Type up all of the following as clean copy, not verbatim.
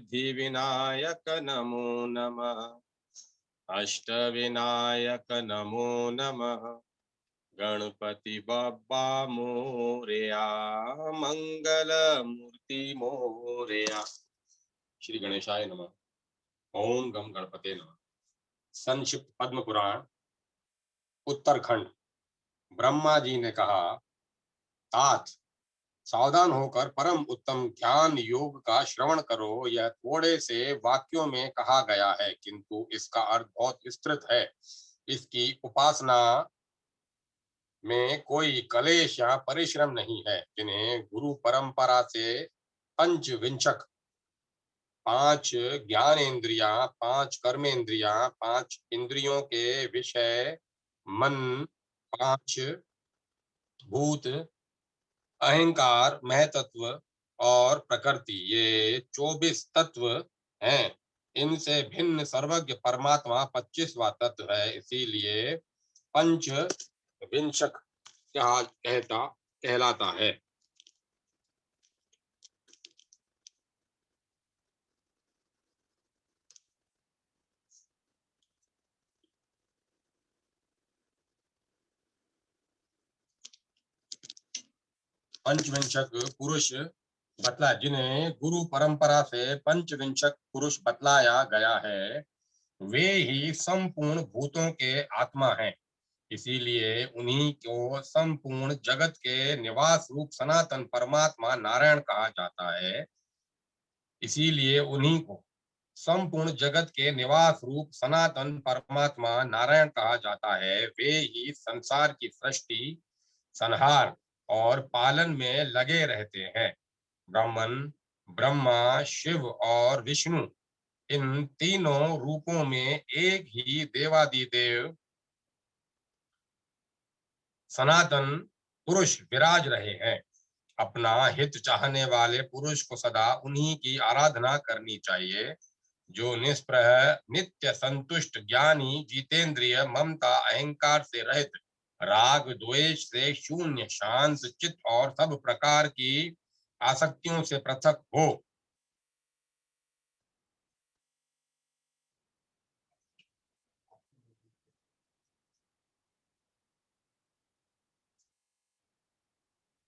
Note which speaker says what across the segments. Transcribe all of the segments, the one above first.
Speaker 1: सिद्धि विनायक नमो नमः। अष्ट विनायक नमो नमः। गणपति बप्पा मोरया, मंगल मूर्ति मोरया। श्री गणेशाय नमः। ओम गम गणपते नमः। संक्षिप्त पद्म पुराण उत्तरखंड। ब्रह्मा जी ने कहा, तात सावधान होकर परम उत्तम ज्ञान योग का श्रवण करो। यह थोड़े से वाक्यों में कहा गया है, किंतु इसका अर्थ बहुत विस्तृत है। इसकी उपासना में कोई क्लेश या परिश्रम नहीं है। जिन्हें गुरु परंपरा से पंचविंशक, 5 ज्ञानेन्द्रियां, 5 कर्मेंद्रियां, 5 इंद्रियों के विषय मन, 5 भूत, अहंकार, महतत्व और प्रकृति, ये 24 तत्व हैं। इनसे भिन्न सर्वज्ञ परमात्मा 25वां तत्व है। इसीलिए पंचविंशक कहलाता है। पंचविंशक पुरुष बतला, जिन्हें गुरु परंपरा से पंचविंशक पुरुष बतलाया गया है, वे ही संपूर्ण भूतों के आत्मा हैं। इसीलिए उन्हीं को संपूर्ण जगत के निवास रूप सनातन परमात्मा नारायण कहा जाता है। इसीलिए उन्हीं को संपूर्ण जगत के निवास रूप सनातन परमात्मा नारायण कहा जाता है। वे ही संसार की सृष्टि, संहार और पालन में लगे रहते हैं। ब्राह्मण, ब्रह्मा, शिव और विष्णु, इन तीनों रूपों में एक ही देवादिदेव सनातन पुरुष विराज रहे हैं। अपना हित चाहने वाले पुरुष को सदा उन्हीं की आराधना करनी चाहिए, जो निष्प्रह, नित्य संतुष्ट, ज्ञानी, जितेंद्रिय, ममता अहंकार से रहित, राग द्वेष से शून्य, शांत चित्त और सब प्रकार की आसक्तियों से पृथक हो।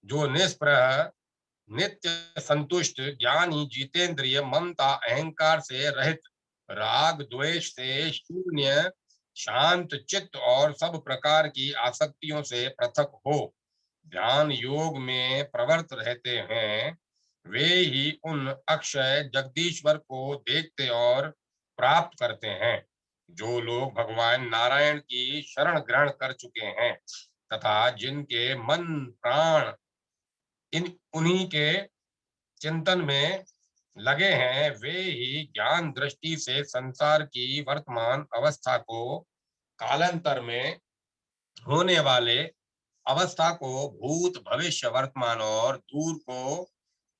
Speaker 1: जो निष्प्रह, नित्य संतुष्ट, ज्ञानी, जितेंद्रिय, ममता अहंकार से रहित, राग द्वेष से शून्य, शांत चित्त और सब प्रकार की आसक्तियों से पृथक हो, ध्यान योग में प्रवृत्त रहते हैं, वे ही उन अक्षय जगदीश्वर को देखते और प्राप्त करते हैं। जो लोग भगवान नारायण की शरण ग्रहण कर चुके हैं तथा जिनके मन प्राण उन्हीं के चिंतन में लगे हैं, वे ही ज्ञान दृष्टि से संसार की वर्तमान अवस्था को, कालांतर में होने वाले अवस्था को, भूत भविष्य वर्तमान और दूर को,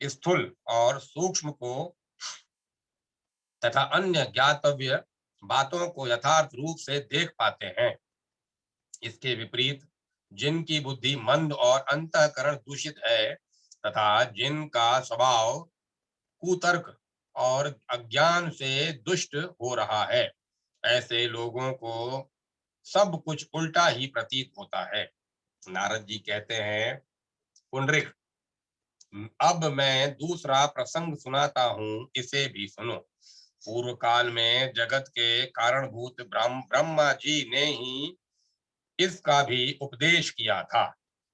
Speaker 1: स्थूल और सूक्ष्म को तथा अन्य ज्ञातव्य बातों को यथार्थ रूप से देख पाते हैं। इसके विपरीत जिनकी बुद्धि मंद और अंतःकरण दूषित है तथा जिनका स्वभाव कुतर्क और अज्ञान से दुष्ट हो रहा है, ऐसे लोगों को सब कुछ उल्टा ही प्रतीत होता है। नारद जी कहते हैं, पुंडरिक, अब मैं दूसरा प्रसंग सुनाता हूँ, इसे भी सुनो। पूर्व काल में जगत के कारणभूत ब्रह्मा जी ने ही इसका भी उपदेश किया था।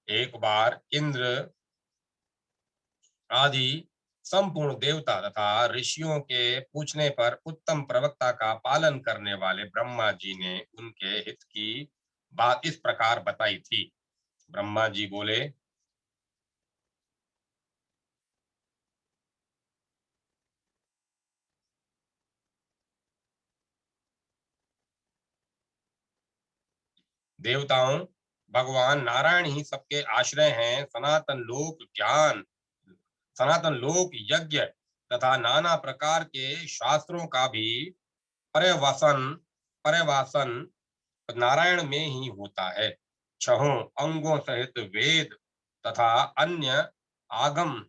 Speaker 1: एक बार इंद्र आदि संपूर्ण देवता तथा ऋषियों के पूछने पर उत्तम प्रवक्ता का पालन करने वाले ब्रह्मा जी ने उनके हित की बात इस प्रकार बताई थी। ब्रह्मा जी बोले, देवताओं, भगवान नारायण ही सबके आश्रय हैं। सनातन लोक यज्ञ तथा नाना प्रकार के शास्त्रों का भी पर्यवसन पर्यवासन नारायण में ही होता है। छहों अंगों सहित वेद तथा अन्य आगम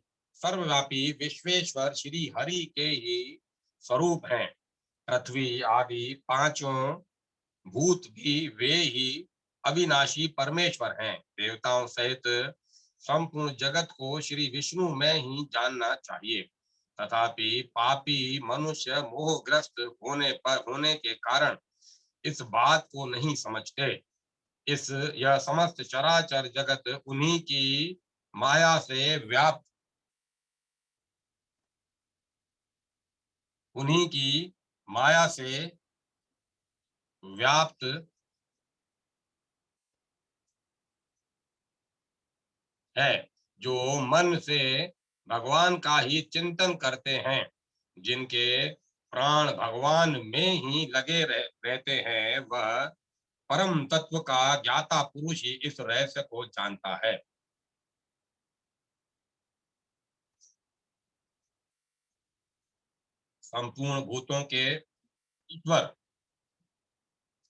Speaker 1: सर्वव्यापी विश्वेश्वर श्री हरि के ही स्वरूप हैं। पृथ्वी आदि पांचों भूत भी वे ही अविनाशी परमेश्वर हैं। देवताओं सहित संपूर्ण जगत को श्री विष्णु में ही जानना चाहिए। तथापि पापी मनुष्य मोहग्रस्त होने के कारण इस बात को नहीं समझते। यह समस्त चराचर जगत उन्हीं की माया से व्याप्त उन्हीं की माया से व्याप्त है, जो मन से भगवान का ही चिंतन करते हैं। जिनके प्राण भगवान में ही लगे रहते हैं, वह परम तत्व का ज्ञाता पुरुष ही इस रहस्य को जानता है। संपूर्ण भूतों के ईश्वर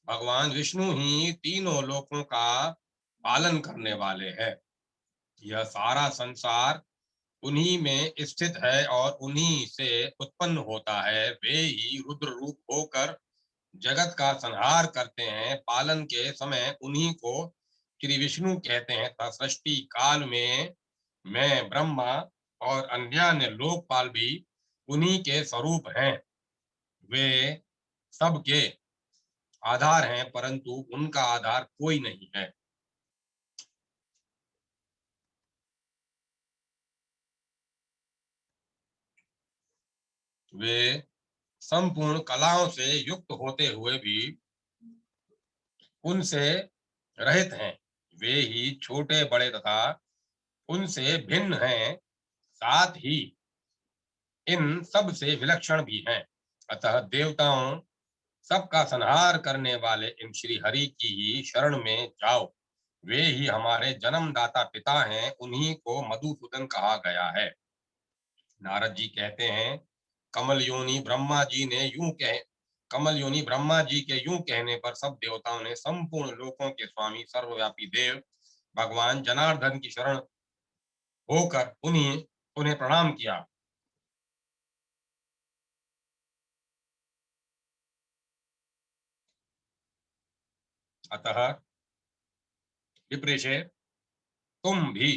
Speaker 1: भगवान विष्णु ही तीनों लोकों का पालन करने वाले हैं। यह सारा संसार उन्हीं में स्थित है और उन्हीं से उत्पन्न होता है। वे ही रुद्र रूप होकर जगत का संहार करते हैं। पालन के समय उन्हीं को श्री विष्णु कहते हैं तथा सृष्टि काल में मैं ब्रह्मा और अन्य लोकपाल भी उन्हीं के स्वरूप हैं। वे सबके आधार हैं, परंतु उनका आधार कोई नहीं है। वे संपूर्ण कलाओं से युक्त होते हुए भी उनसे रहित हैं। वे ही छोटे बड़े तथा उनसे भिन्न हैं, साथ ही इन सब से विलक्षण भी हैं। अतः देवताओं सबका संहार करने वाले इन श्री हरि की ही शरण में जाओ। वे ही हमारे जन्मदाता पिता हैं, उन्हीं को मधुसूदन कहा गया है। नारद जी कहते हैं, कमल योनि ब्रह्मा जी ने यूं कहे कमल योनि ब्रह्मा जी के यूं कहने पर सब देवताओं ने संपूर्ण लोकों के स्वामी सर्वव्यापी देव भगवान जनार्दन की शरण होकर उन्हें प्रणाम किया। अतः विप्रेशे, तुम भी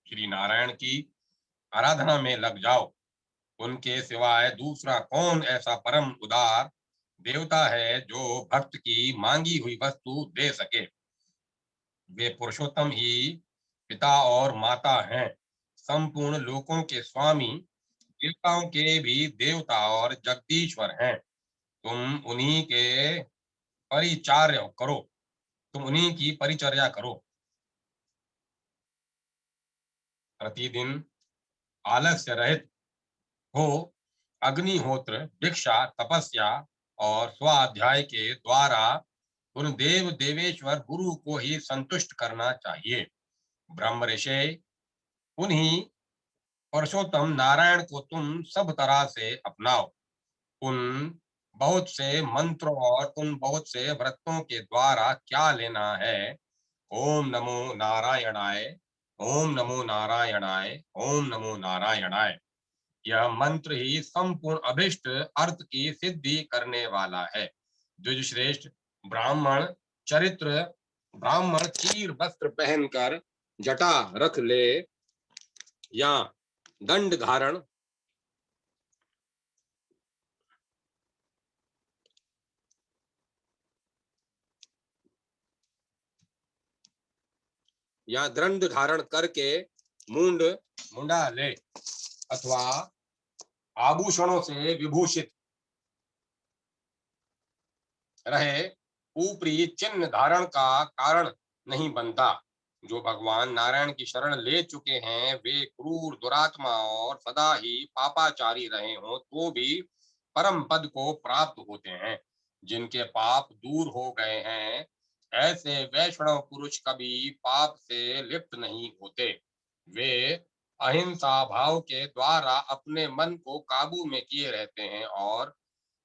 Speaker 1: श्री नारायण की आराधना में लग जाओ। उनके सिवाय दूसरा कौन ऐसा परम उदार देवता है जो भक्त की मांगी हुई वस्तु दे सके। वे पुरुषोत्तम ही पिता और माता हैं, संपूर्ण लोकों के स्वामी, देवताओं के भी देवता और जगदीश्वर हैं। तुम उन्हीं के परिचार्य करो तुम उन्हीं की परिचर्या करो। प्रतिदिन आलस्य रहित हो अग्निहोत्र, भिक्षा, तपस्या और स्वाध्याय के द्वारा उन देव देवेश्वर गुरु को ही संतुष्ट करना चाहिए। ब्रह्म ऋषि उन्हीं पुरुषोत्तम नारायण को तुम सब तरह से अपनाओ। उन बहुत से मंत्रों और उन बहुत से व्रतों के द्वारा क्या लेना है। ओम नमो नारायणाय, ओम नमो नारायणाय, ओम नमो नारायणाय। यह मंत्र ही संपूर्ण अभिष्ट अर्थ की सिद्धि करने वाला है। द्विज श्रेष्ठ ब्राह्मण चरित्र ब्राह्मण चीर वस्त्र पहनकर जटा रख ले या दंड धारण या दंड धारण करके मुंड मुंडा ले अथवा आभूषणों से विभूषित रहे, ऊपरी चिन्ह धारण का कारण नहीं बनता। जो भगवान नारायण की शरण ले चुके हैं, वे क्रूर दुरात्मा और सदा ही पापाचारी रहे हों तो भी परम पद को प्राप्त होते हैं। जिनके पाप दूर हो गए हैं, ऐसे वैष्णव पुरुष कभी पाप से लिप्त नहीं होते। वे अहिंसा भाव के द्वारा अपने मन को काबू में किए रहते हैं और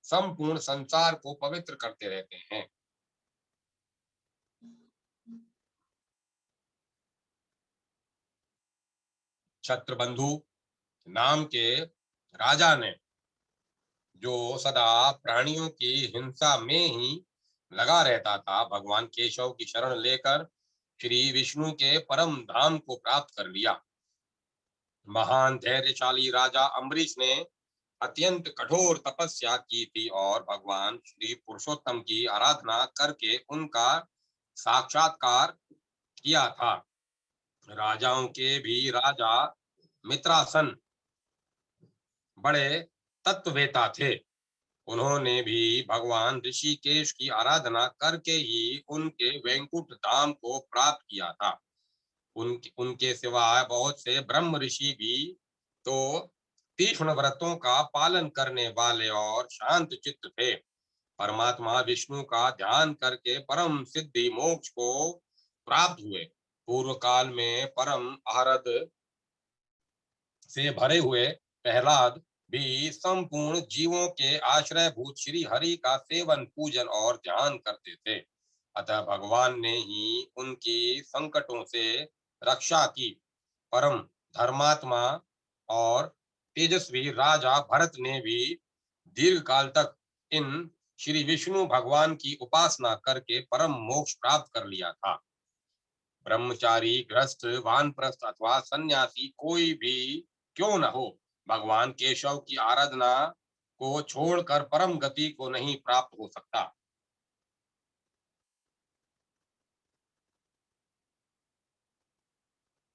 Speaker 1: संपूर्ण संसार को पवित्र करते रहते हैं। छत्रबंधु नाम के राजा ने जो सदा प्राणियों की हिंसा में ही लगा रहता था, भगवान केशव की शरण लेकर श्री विष्णु के परम धाम को प्राप्त कर लिया। महान धैर्यशाली राजा अम्बरीश ने अत्यंत कठोर तपस्या की थी और भगवान श्री पुरुषोत्तम की आराधना करके उनका साक्षात्कार किया था। राजाओं के भी राजा मित्रासन बड़े तत्ववेता थे। उन्होंने भी भगवान ऋषिकेश की आराधना करके ही उनके वैकुंठ धाम को प्राप्त किया था। उनके सिवाय बहुत से ब्रह्म ऋषि भी तो तीक्ष्ण व्रतों का पालन करने वाले और शांत चित्त थे। परमात्मा विष्णु का ध्यान करके परम सिद्धि मोक्ष को प्राप्त हुए। पूर्व काल में परम आहारद से भरे हुए प्रहलाद भी संपूर्ण जीवों के आश्रयभूत श्री हरि का सेवन पूजन और ध्यान करते थे। अतः भगवान ने ही उनकी संकटों से रक्षा की। परम धर्मात्मा और तेजस्वी राजा भरत ने भी दीर्घ काल तक इन श्री विष्णु भगवान की उपासना करके परम मोक्ष प्राप्त कर लिया था। ब्रह्मचारी, गृहस्थ, वानप्रस्थ अथवा सन्यासी कोई भी क्यों न हो, भगवान केशव की आराधना को छोड़कर परम गति को नहीं प्राप्त हो सकता।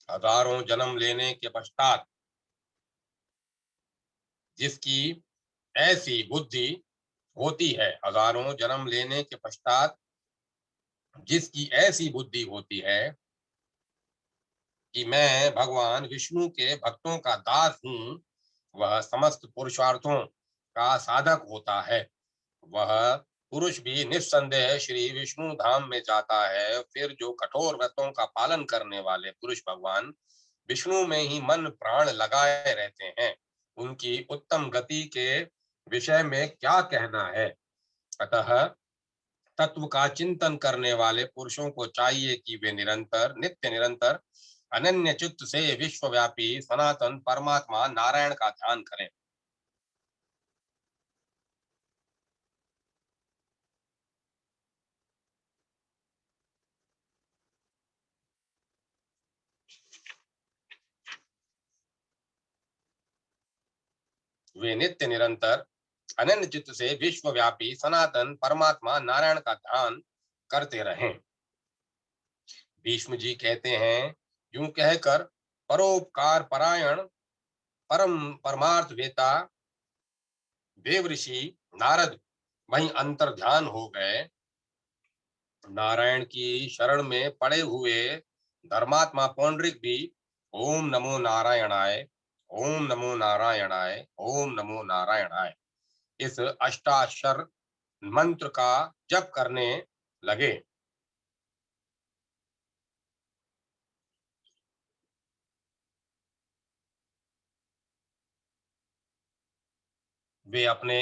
Speaker 1: हजारों जन्म लेने के पश्चात जिसकी ऐसी बुद्धि होती है, हजारों जन्म लेने के पश्चात जिसकी ऐसी बुद्धि होती है कि मैं भगवान विष्णु के भक्तों का दास हूँ, वह समस्त पुरुषार्थों का साधक होता है। वह पुरुष भी निस्संदेह श्री विष्णु धाम में जाता है। फिर जो कठोर व्रतों का पालन करने वाले पुरुष भगवान विष्णु में ही मन प्राण लगाए रहते हैं, उनकी उत्तम गति के विषय में क्या कहना है। अतः तत्व का चिंतन करने वाले पुरुषों को चाहिए कि वे निरंतर नित्य निरंतर अनन्य चित्त से विश्वव्यापी सनातन परमात्मा नारायण का ध्यान करें। वे नित्य निरंतर अनन्य चित्त से विश्वव्यापी सनातन परमात्मा नारायण का ध्यान करते रहें। भीष्म जी कहते हैं, यूं कहकर परोपकार परायण परम परमार्थ वेता देवऋषि नारद वहीं अंतर ध्यान हो गए। नारायण की शरण में पड़े हुए धर्मात्मा पौंड्रिक भी ओम नमो नारायणाय, ओम नमो नारायणाय, ओम नमो नारायणाय इस अष्टाक्षर मंत्र का जप करने लगे। वे अपने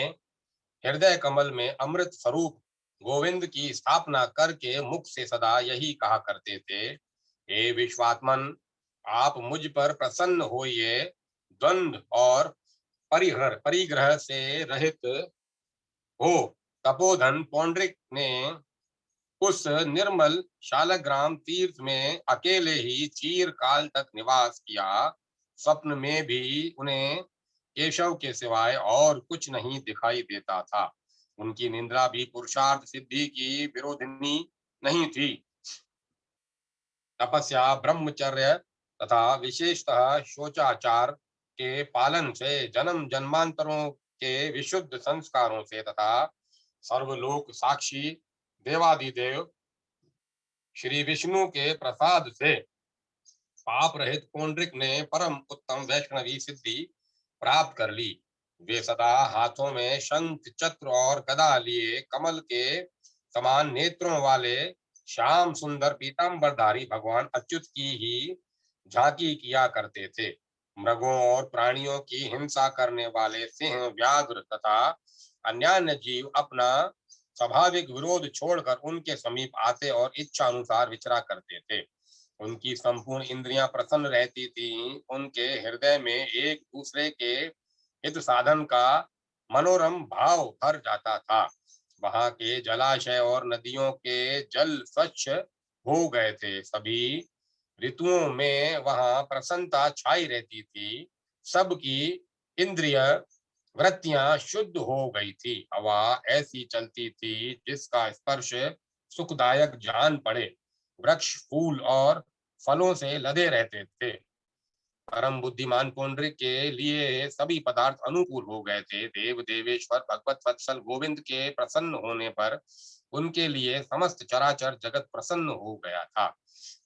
Speaker 1: हृदय कमल में अमृत स्वरूप गोविंद की स्थापना करके मुख से सदा यही कहा करते थे, हे विश्वात्मन, आप मुझ पर प्रसन्न होइए। द्वंद्व और परिग्रह से रहित हो। तपोधन पौंड्रिक ने उस निर्मल शालग्राम तीर्थ में अकेले ही चीर काल तक निवास किया। स्वप्न में भी उन्हें केशव के सिवाय और कुछ नहीं दिखाई देता था। उनकी निंद्रा भी पुरुषार्थ सिद्धि की विरोधिनी नहीं थी। तपस्या, ब्रह्मचर्य तथा विशेषतः शोचाचार के पालन से जन्म जन्मांतरों के विशुद्ध संस्कारों से तथा सर्वलोक साक्षी देवादिदेव श्री विष्णु के प्रसाद से पाप रहित पौंड्रिक ने परम उत्तम वैष्णवी सिद्धि प्राप्त कर ली। वे सदा हाथों में शंख चक्र और गदा लिए कमल के समान नेत्रों वाले श्याम सुंदर पीताम्बरधारी भगवान अच्युत की ही झांकी किया करते थे। मृगों और प्राणियों की हिंसा करने वाले सिंह, व्याघ्र तथा अन्यान्य जीव अपना स्वाभाविक विरोध छोड़कर उनके समीप आते और इच्छा अनुसार विचरा करते थे। उनकी संपूर्ण इंद्रियां प्रसन्न रहती थीं। उनके हृदय में एक दूसरे के हित साधन का मनोरम भाव भर जाता था। वहां के जलाशय और नदियों के जल स्वच्छ हो गए थे। सभी ऋतुओं में वहां प्रसन्नता छाई रहती थी। सबकी इंद्रिय वृत्तियां शुद्ध हो गई थी। हवा ऐसी चलती थी जिसका स्पर्श सुखदायक जान पड़े। वृक्ष फूल और फलों से लदे रहते थे। परम बुद्धिमान पुंडरीक के लिए सभी पदार्थ अनुकूल हो गए थे। देव देवेश्वर भगवत वत्सल गोविंद के प्रसन्न होने पर उनके लिए समस्त चराचर जगत प्रसन्न हो गया था।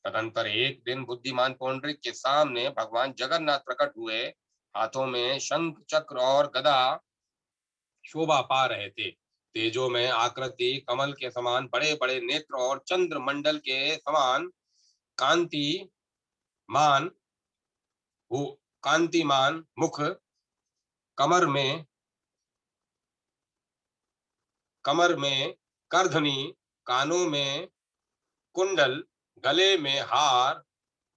Speaker 1: तदंतर एक दिन बुद्धिमान पुंडरीक के सामने भगवान जगन्नाथ प्रकट हुए। हाथों में शंख चक्र और गदा शोभा पा रहे थे। तेजो में आकृति कमल के समान बड़े बड़े नेत्र और चंद्र मंडल के समान कांतिमान हो कांतिमान मुख, कमर में करधनी, कानों में कुंडल, गले में हार,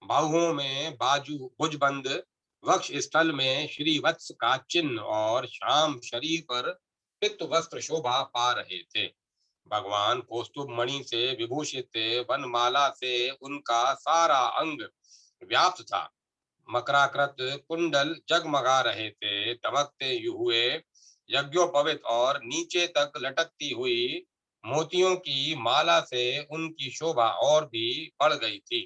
Speaker 1: बाहुओं में बाजू भुजबंद, वक्ष स्थल में श्रीवत्स का चिन्ह और शाम शरीर पर पित्त वस्त्र शोभा पा रहे थे। भगवान कौस्तुभ मणि से विभूषित थे। वनमाला से उनका सारा अंग व्याप्त था। मकराकृत कुंडल जगमगा रहे थे। दमकते हुए यज्ञोपवीत और नीचे तक लटकती हुई मोतियों की माला से उनकी शोभा और भी बढ़ गई थी।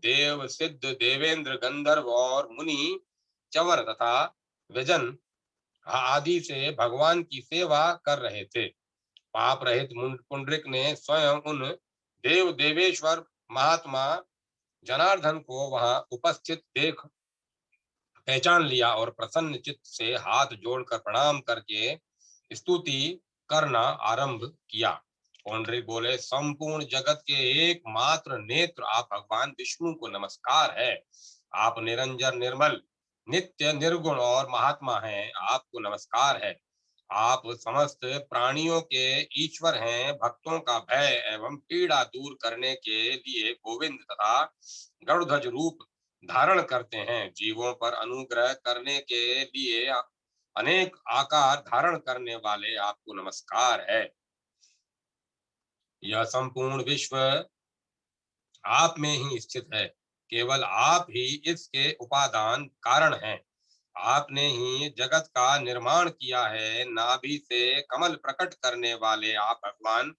Speaker 1: देव सिद्ध देवेंद्र गंधर्व और मुनि चवर तथा विजन आदि से भगवान की सेवा कर रहे थे। पाप रहित पुंडरीक ने स्वयं उन देव देवेश्वर महात्मा जनार्दन को वहां उपस्थित देख पहचान लिया और प्रसन्न चित्त से हाथ जोड़कर प्रणाम करके स्तुति करना आरंभ किया। पुंडरीक बोले, संपूर्ण जगत के एकमात्र नेत्र आप भगवान विष्णु को नमस्कार है। आप निरंजन निर्मल नित्य निर्गुण और महात्मा हैं। आपको नमस्कार है। आप समस्त प्राणियों के ईश्वर हैं। भक्तों का भय एवं पीड़ा दूर करने के लिए गोविंद तथा गरुड़ध्वज रूप धारण करते हैं। जीवों पर अनुग्रह करने के लिए अनेक आकार धारण करने वाले आपको नमस्कार है। यह संपूर्ण विश्व आप में ही स्थित है। केवल आप ही इसके उपादान कारण हैं। आपने ही जगत का निर्माण किया है। नाभि से कमल प्रकट करने वाले आप भगवान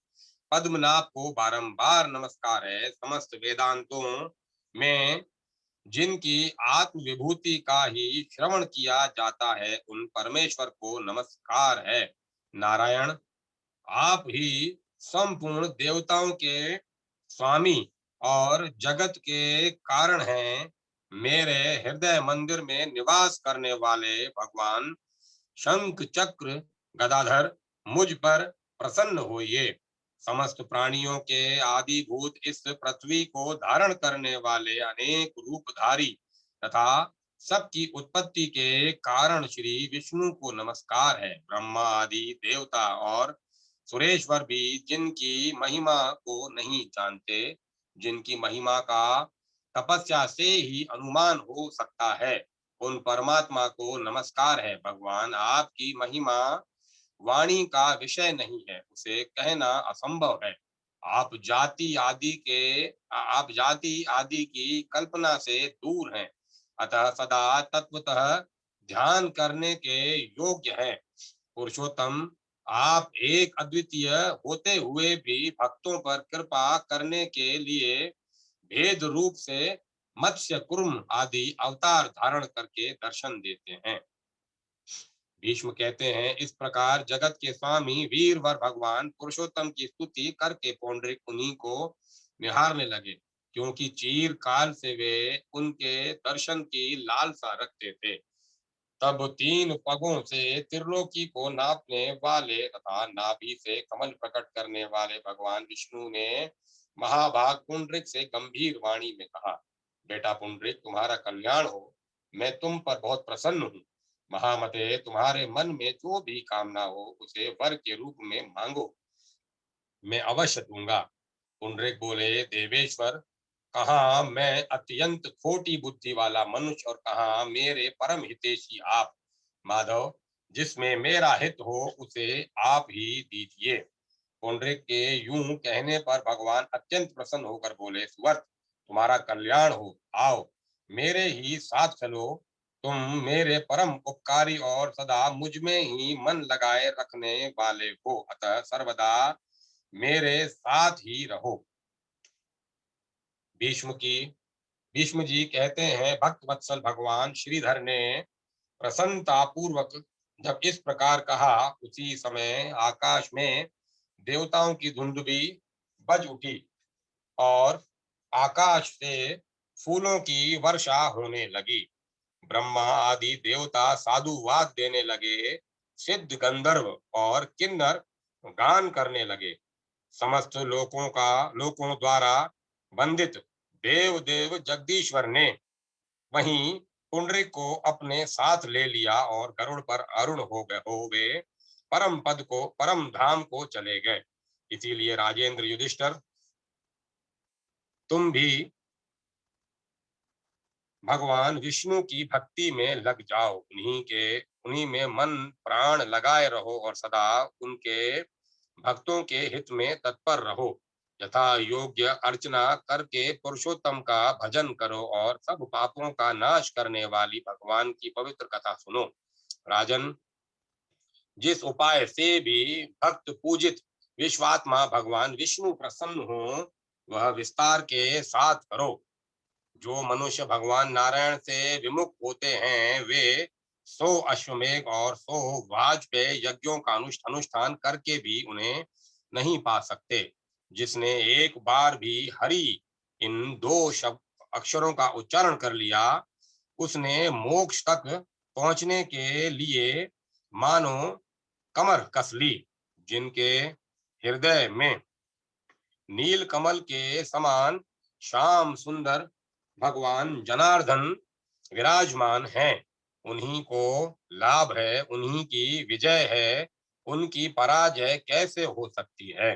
Speaker 1: पद्मनाभ को बारंबार नमस्कार है। समस्त वेदांतों में जिनकी आत्म विभूति का ही श्रवण किया जाता है उन परमेश्वर को नमस्कार है। नारायण, आप ही संपूर्ण देवताओं के स्वामी और जगत के कारण हैं। मेरे हृदय मंदिर में निवास करने वाले भगवान शंख चक्र गदाधर मुझ पर प्रसन्न होइए। समस्त प्राणियों के आदिभूत इस पृथ्वी को धारण करने वाले अनेक रूपधारी तथा सबकी उत्पत्ति के कारण श्री विष्णु को नमस्कार है। ब्रह्मा आदि देवता और सुरेश्वर भी जिनकी महिमा को नहीं जानते, जिनकी महिमा का तपस्या से ही अनुमान हो सकता है, उन परमात्मा को नमस्कार है। भगवान, आपकी महिमा वाणी का विषय नहीं है, उसे कहना असंभव है। आप जाति आदि की कल्पना से दूर हैं, अतः सदा तत्वतः ध्यान करने के योग्य हैं। पुरुषोत्तम, आप एक अद्वितीय होते हुए भी भक्तों पर कृपा करने के लिए भेद रूप से मत्स्य कुर्म आदि अवतार धारण करके दर्शन देते हैं। भीष्म कहते हैं, इस प्रकार जगत के स्वामी वीरवर भगवान पुरुषोत्तम की स्तुति करके पुंडरीक उन्हीं को निहारने लगे, क्योंकि चीर काल से वे उनके दर्शन की लालसा रखते थे। तब तीन पगों से त्रिलोकी को नापने वाले तथा नाभि से कमल प्रकट करने वाले भगवान विष्णु ने महाभाग पुंडरीक से गंभीर वाणी में कहा, बेटा पुंडरीक, तुम्हारा कल्याण हो। मैं तुम पर बहुत प्रसन्न हूँ। महामते, तुम्हारे मन में जो भी कामना हो उसे वर के रूप में मांगो, मैं अवश्य दूंगा। पुंडरीक बोले, देवेश्वर, कहा मैं अत्यंत खोटी बुद्धि वाला मनुष्य और कहा मेरे परम हितैषी आप। माधव, जिसमें मेरा हित हो उसे आप ही दीजिए। पुंडरीक के यूं कहने पर भगवान अत्यंत प्रसन्न होकर बोले, सुवर्त, तुम्हारा कल्याण हो, आओ मेरे ही साथ चलो। तुम मेरे परम उपकारी और सदा मुझ में ही मन लगाए रखने वाले हो, अतः सर्वदा मेरे साथ ही रहो। भीष्म की भीष्म जी कहते हैं, भक्त वत्सल भगवान श्रीधर ने प्रसन्नता पूर्वक जब इस प्रकार कहा, उसी समय आकाश में देवताओं की धुंधुभी बज उठी और आकाश से फूलों की वर्षा होने लगी। ब्रह्मा आदि देवता साधुवाद देने लगे, सिद्ध गंधर्व और किन्नर गान करने लगे। समस्त लोकों द्वारा वंदित देव देव जगदीश्वर ने वहीं पुंडरीक को अपने साथ ले लिया और गरुड़ पर अरुण हो गए परम धाम को चले गए। इसीलिए राजेंद्र युधिष्ठिर, तुम भी भगवान विष्णु की भक्ति में लग जाओ, उन्हीं में मन प्राण लगाए रहो और सदा उनके भक्तों के हित में तत्पर रहो। यथा योग्य अर्चना करके पुरुषोत्तम का भजन करो और सब पापों का नाश करने वाली भगवान की पवित्र कथा सुनो। राजन, जिस उपाय से भी भक्त पूजित विश्वात्मा भगवान विष्णु प्रसन्न हो, वह विस्तार के साथ करो। जो मनुष्य भगवान नारायण से विमुख होते हैं, वे 100 अश्वमेघ और 100 वाजपेय यज्ञों का अनुष्ठान करके भी उन्हें नहीं पा सकते। जिसने एक बार भी हरि इन 2 शब्द अक्षरों का उच्चारण कर लिया, उसने मोक्ष तक पहुंचने के लिए मानो कमर कस ली। जिनके हृदय में नील कमल के समान श्याम सुंदर भगवान जनार्दन विराजमान हैं, उन्हीं को लाभ है, उन्हीं की विजय है, उनकी पराजय कैसे हो सकती है।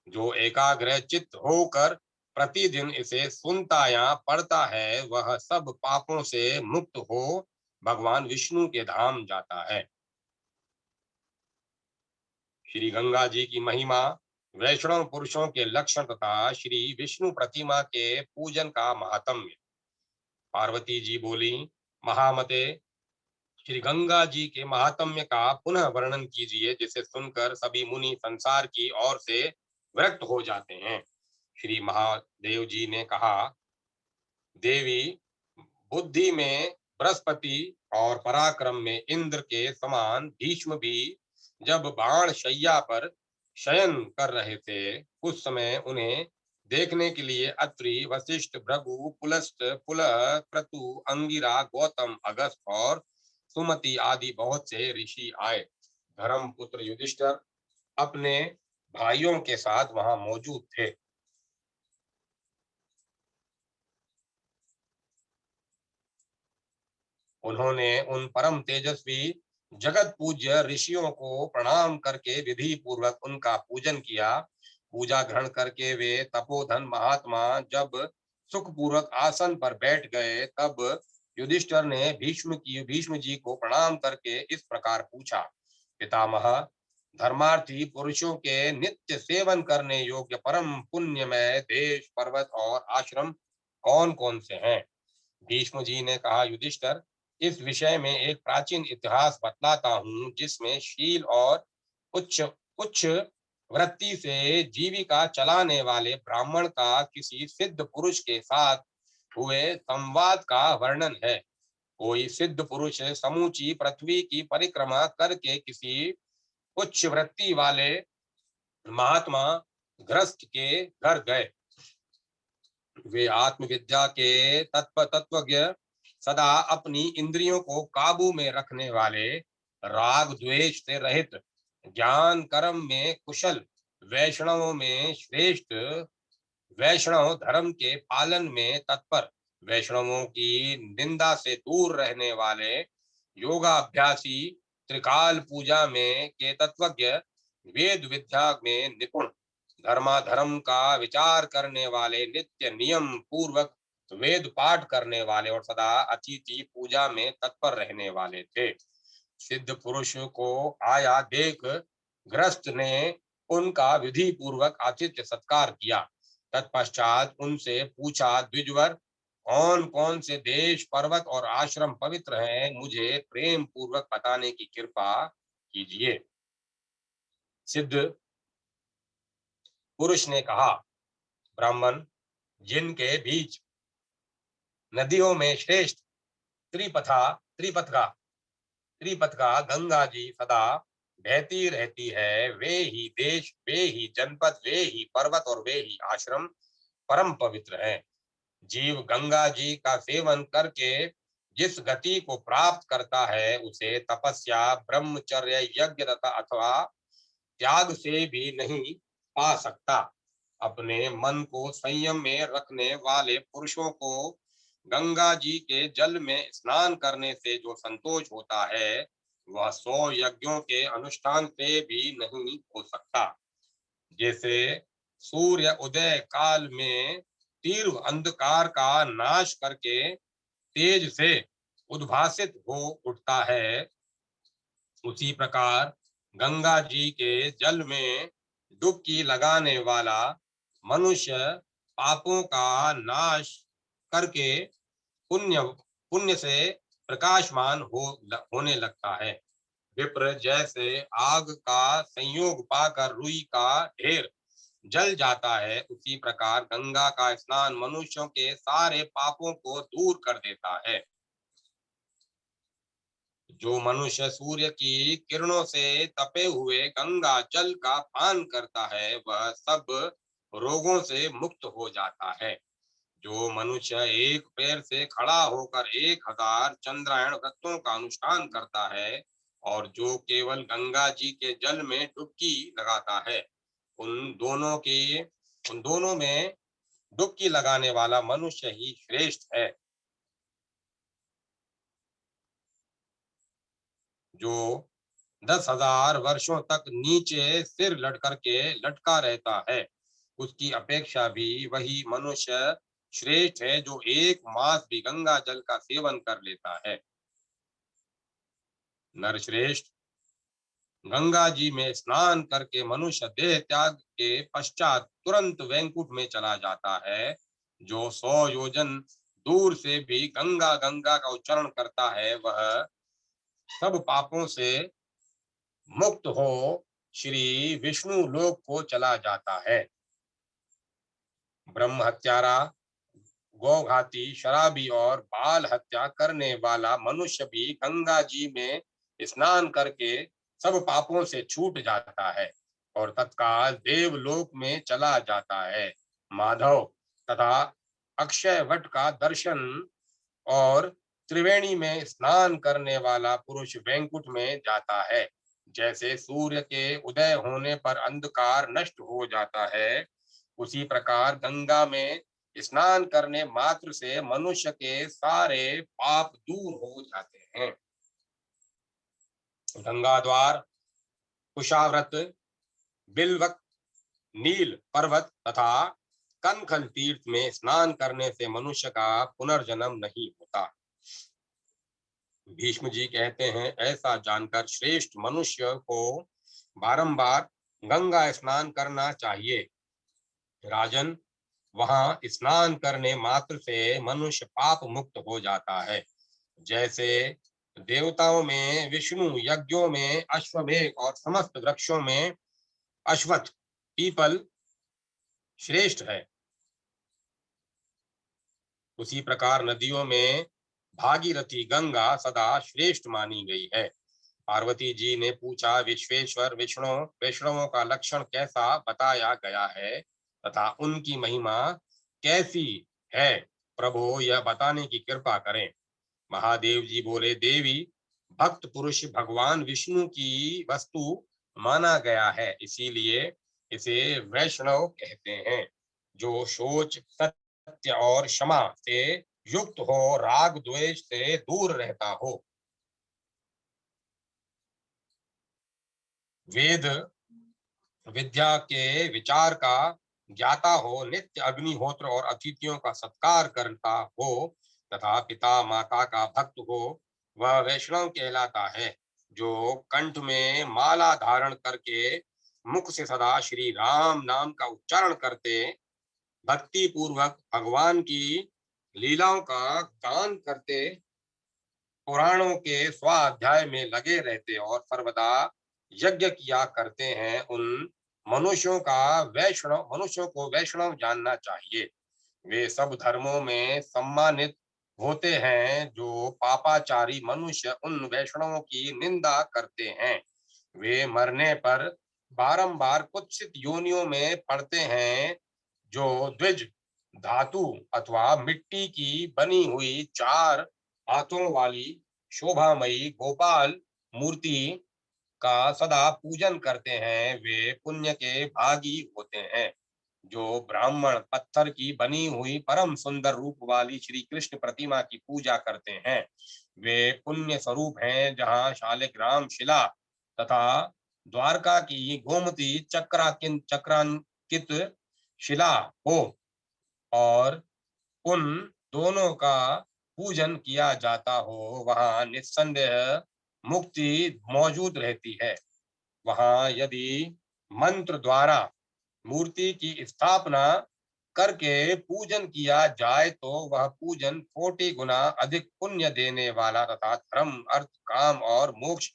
Speaker 1: जो एकाग्र चित्त होकर प्रतिदिन इसे सुनता या पढ़ता है, वह सब पापों से मुक्त हो भगवान विष्णु के धाम जाता है। श्री गंगा जी की महिमा, वैष्णव पुरुषों के लक्षण तथा श्री विष्णु प्रतिमा के पूजन का महात्म्य। पार्वती जी बोली, महामते, श्री गंगा जी के महात्म्य का पुनः वर्णन कीजिए, जिसे सुनकर सभी मुनि संसार की ओर से विरक्त हो जाते हैं। श्री महादेव जी ने कहा, देवी, बुद्धि में बृहस्पति और पराक्रम में इंद्र के समान भीष्म भी जब बाण शैया पर शयन कर रहे थे, उस समय उन्हें देखने के लिए अत्रि, वशिष्ठ, भृगु, पुलस्त, पुलह, क्रतु, अंगिरा, गौतम, अगस्त और सुमति आदि बहुत से ऋषि आए। धर्मपुत्र युधिष्ठिर अपने भाइयों के साथ वहां मौजूद थे। उन्होंने उन परम तेजस्वी जगत पूज्य ऋषियों को प्रणाम करके विधि पूर्वक उनका पूजन किया। पूजा ग्रहण करके वे तपोधन महात्मा जब सुख पूर्वक आसन पर बैठ गए, तब युधिष्ठिर ने भीष्म जी को प्रणाम करके इस प्रकार पूछा, पितामह, धर्मार्थी पुरुषों के नित्य सेवन करने योग्य परम पुण्यमय देश, पर्वत और आश्रम कौन कौन से हैं। भीष्म जी ने कहा, युधिष्ठिर, इस विषय में एक प्राचीन इतिहास बतलाता हूँ, जिसमें शील और उच्च उच्च वृत्ति से जीविका चलाने वाले ब्राह्मण का किसी सिद्ध पुरुष के साथ हुए संवाद का वर्णन है। कोई सिद्ध पुरुष समूची पृथ्वी की परिक्रमा करके किसी उच्च वृत्ति वाले महात्मा गृहस्थ के घर गए। वे आत्मविद्या के तत्वज्ञ, सदा अपनी इंद्रियों को काबू में रखने वाले, राग द्वेष से रहित, ज्ञान कर्म में कुशल, वैष्णवों में श्रेष्ठ, वैष्णव धर्म के पालन में तत्पर, वैष्णवों की निंदा से दूर रहने वाले, योगाभ्यासी, त्रिकाल पूजा में के तत्वज्ञ, वेद विद्या में निपुण, धर्माधर्म का विचार करने वाले, नित्य नियम पूर्वक वेद पाठ करने वाले और सदा अतिथि पूजा में तत्पर रहने वाले थे। सिद्ध पुरुष को आया देख गृहस्थ ने उनका विधि पूर्वक आतिथ्य सत्कार किया। तत्पश्चात उनसे पूछा, द्विजवर, कौन कौन से देश, पर्वत और आश्रम पवित्र हैं, मुझे प्रेम पूर्वक बताने की कृपा कीजिए। सिद्ध पुरुष ने कहा, ब्राह्मण, जिनके बीच नदियों में श्रेष्ठ त्रिपथगा गंगा जी सदा बहती रहती है, वे ही देश, वे ही जनपद, वे ही पर्वत और वे ही आश्रम परम पवित्र हैं। जीव गंगा जी का सेवन करके जिस गति को प्राप्त करता है, उसे तपस्या, ब्रह्मचर्य, यज्ञ तथा अथवा त्याग से भी नहीं पा सकता। अपने मन को संयम में रखने वाले पुरुषों को गंगा जी के जल में स्नान करने से जो संतोष होता है, वह 100 यज्ञों के अनुष्ठान से भी नहीं हो सकता। जैसे सूर्य उदय काल में तीव्र अंधकार का नाश करके तेज से उद्भासित हो उठता है, उसी प्रकार गंगा जी के जल में डुबकी लगाने वाला मनुष्य पापों का नाश करके पुण्य पुण्य से प्रकाशमान होने लगता है। विप्र, जैसे आग का संयोग पाकर रुई का ढेर जल जाता है, उसी प्रकार गंगा का स्नान मनुष्यों के सारे पापों को दूर कर देता है। जो मनुष्य सूर्य की किरणों से तपे हुए गंगा जल का पान करता है, वह सब रोगों से मुक्त हो जाता है। जो मनुष्य एक पैर से खड़ा होकर 1000 चंद्रायण व्रतों का अनुष्ठान करता है और जो केवल गंगा जी के जल में डुबकी लगाता है, उन दोनों में डुबकी लगाने वाला मनुष्य ही श्रेष्ठ है। जो 10,000 वर्षों तक नीचे सिर लटकर के लटका रहता है, उसकी अपेक्षा भी वही मनुष्य श्रेष्ठ है जो 1 मास भी गंगा जल का सेवन कर लेता है। नरश्रेष्ठ, गंगा जी में स्नान करके मनुष्य देह त्याग के पश्चात तुरंत वैकुंठ में चला जाता है। जो 100 योजन दूर से भी गंगा गंगा का उच्चारण करता है, वह सब पापों से मुक्त हो श्री विष्णु लोक को चला जाता है। ब्रह्म हत्यारा, गौघाती, शराबी और बाल हत्या करने वाला मनुष्य भी गंगा जी में स्नान करके सब पापों से छूट जाता है और तत्काल देवलोक में चला जाता है। माधव तथा अक्षय वट का दर्शन और त्रिवेणी में स्नान करने वाला पुरुष वैकुंठ में जाता है। जैसे सूर्य के उदय होने पर अंधकार नष्ट हो जाता है, उसी प्रकार गंगा में स्नान करने मात्र से मनुष्य के सारे पाप दूर हो जाते हैं। गंगा द्वार, कुशाव्रत, बिल्वक, नील पर्वत तथा कनखल तीर्थ में स्नान करने से मनुष्य का पुनर्जन्म नहीं होता। भीष्म जी कहते हैं, ऐसा जानकर श्रेष्ठ मनुष्य को बारंबार गंगा स्नान करना चाहिए। राजन, वहां स्नान करने मात्र से मनुष्य पाप मुक्त हो जाता है। जैसे देवताओं में विष्णु, यज्ञों में अश्वमेध और समस्त वृक्षों में अश्वत्थ, पीपल श्रेष्ठ है, उसी प्रकार नदियों में भागीरथी गंगा सदा श्रेष्ठ मानी गई है। पार्वती जी ने पूछा, विश्वेश्वर, वैष्णवों का लक्षण कैसा बताया गया है तथा उनकी महिमा कैसी है, प्रभु यह बताने की कृपा करें। महादेव जी बोले, देवी, भक्त पुरुष भगवान विष्णु की वस्तु माना गया है, इसीलिए इसे वैष्णव कहते हैं। जो शोच, सत्य और क्षमा से युक्त हो, राग द्वेष से दूर रहता हो, वेद विद्या के विचार का ज्ञाता हो, नित्य अग्निहोत्र और अतिथियों का सत्कार करता हो तथा पिता माता का भक्त हो, वह वैष्णव कहलाता है। जो कंठ में माला धारण करके मुख से सदा श्री राम नाम का उच्चारण करते, भक्ति पूर्वक भगवान की लीलाओं का गान करते, पुराणों के स्वाध्याय में लगे रहते और सर्वदा यज्ञ किया करते हैं, उन मनुष्यों को वैष्णव जानना चाहिए। वे सब धर्मों में सम्मानित होते हैं। जो पापाचारी मनुष्य उन वैष्णवों की निंदा करते हैं, वे मरने पर बारंबार कुत्सित योनियों में पड़ते हैं। जो द्विज धातु अथवा मिट्टी की बनी हुई चार हाथों वाली शोभामयी गोपाल मूर्ति का सदा पूजन करते हैं, वे पुण्य के भागी होते हैं। जो ब्राह्मण पत्थर की बनी हुई परम सुंदर रूप वाली श्री कृष्ण प्रतिमा की पूजा करते हैं, वे पुण्य स्वरूप हैं। जहाँ शालिग्राम शिला तथा द्वारका की गोमती चक्रांकित शिला हो और उन दोनों का पूजन किया जाता हो, वहां निस्संदेह मुक्ति मौजूद रहती है। वहां यदि मंत्र द्वारा मूर्ति की स्थापना करके पूजन किया जाए तो वह पूजन 40 गुना अधिक पुण्य देने वाला तथा धर्म अर्थ काम और मोक्ष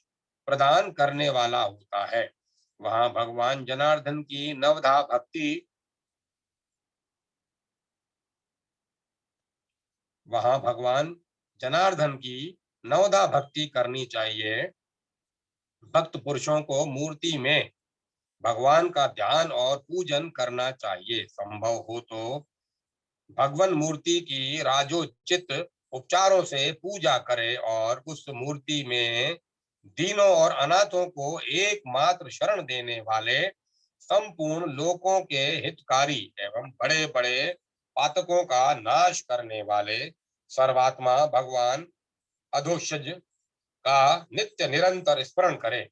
Speaker 1: प्रदान करने वाला होता है। वहां भगवान जनार्दन की नवधा भक्ति वहां भगवान जनार्दन की नवधा भक्ति करनी चाहिए। भक्त पुरुषों को मूर्ति में भगवान का ध्यान और पूजन करना चाहिए। संभव हो तो भगवान मूर्ति की राजोचित उपचारों से पूजा करे और उस मूर्ति में दीनों और अनाथों को एकमात्र शरण देने वाले, संपूर्ण लोकों के हितकारी एवं बड़े बड़े पातकों का नाश करने वाले सर्वात्मा भगवान अधोक्षज का नित्य निरंतर स्मरण करे।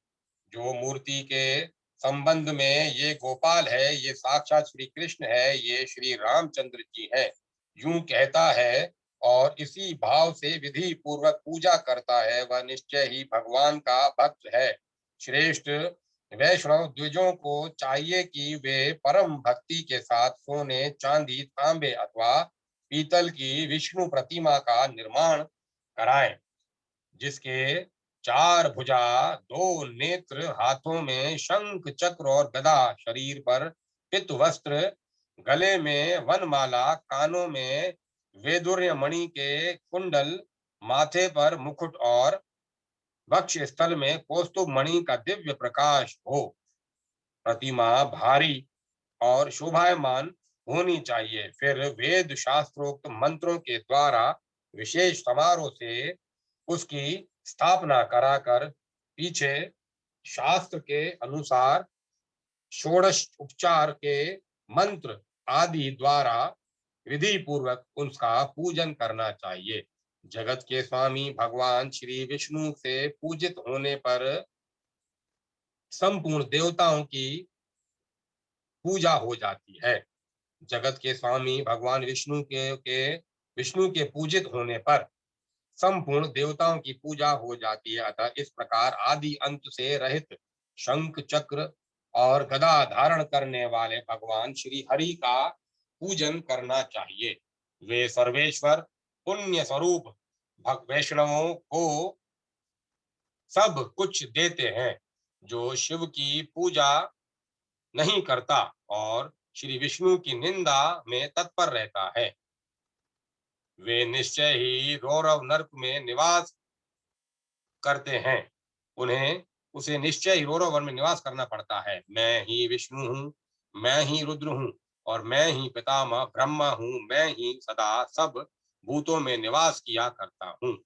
Speaker 1: जो मूर्ति के संबंध में ये गोपाल है, ये साक्षात श्री कृष्ण है, ये श्री रामचंद्र जी है, यूं कहता है और इसी भाव से विधि पूर्वक पूजा करता है, वह निश्चय ही भगवान का भक्त है। श्रेष्ठ वैष्णव द्विजों को चाहिए कि वे परम भक्ति के साथ सोने, चांदी, तांबे अथवा पीतल की विष्णु प्रतिमा का निर्माण कराएं, जिसके चार भुजा, दो नेत्र, हाथों में शंख चक्र और गदा, शरीर पर पित वस्त्र, गले में वनमाला, कानों में वैदुर्य मणि के कुंडल, माथे पर मुकुट और वक्ष स्थल में कौस्तुभ मणि का दिव्य प्रकाश हो। प्रतिमा भारी और शोभायमान होनी चाहिए। फिर वेद शास्त्रोक्त मंत्रों के द्वारा विशेष समारोह से उसकी स्थापना कराकर पीछे शास्त्र के अनुसार षोडश उपचार के मंत्र आदि द्वारा विधि पूर्वक उसका पूजन करना चाहिए। जगत के स्वामी भगवान श्री विष्णु से पूजित होने पर संपूर्ण देवताओं की पूजा हो जाती है। जगत के स्वामी भगवान विष्णु के पूजित होने पर संपूर्ण देवताओं की पूजा हो जाती है। अतः इस प्रकार आदि अंत से रहित शंख चक्र और गदा धारण करने वाले भगवान श्री हरि का पूजन करना चाहिए। वे सर्वेश्वर पुण्य स्वरूप वैष्णवों को सब कुछ देते हैं। जो शिव की पूजा नहीं करता और श्री विष्णु की निंदा में तत्पर रहता है, वे निश्चय ही रौरव नर्क में निवास करते हैं। उन्हें उसे निश्चय ही रौरव वन में निवास करना पड़ता है। मैं ही विष्णु हूँ, मैं ही रुद्र हूँ और मैं ही पितामह ब्रह्मा हूँ, मैं ही सदा सब भूतों में निवास किया करता हूँ।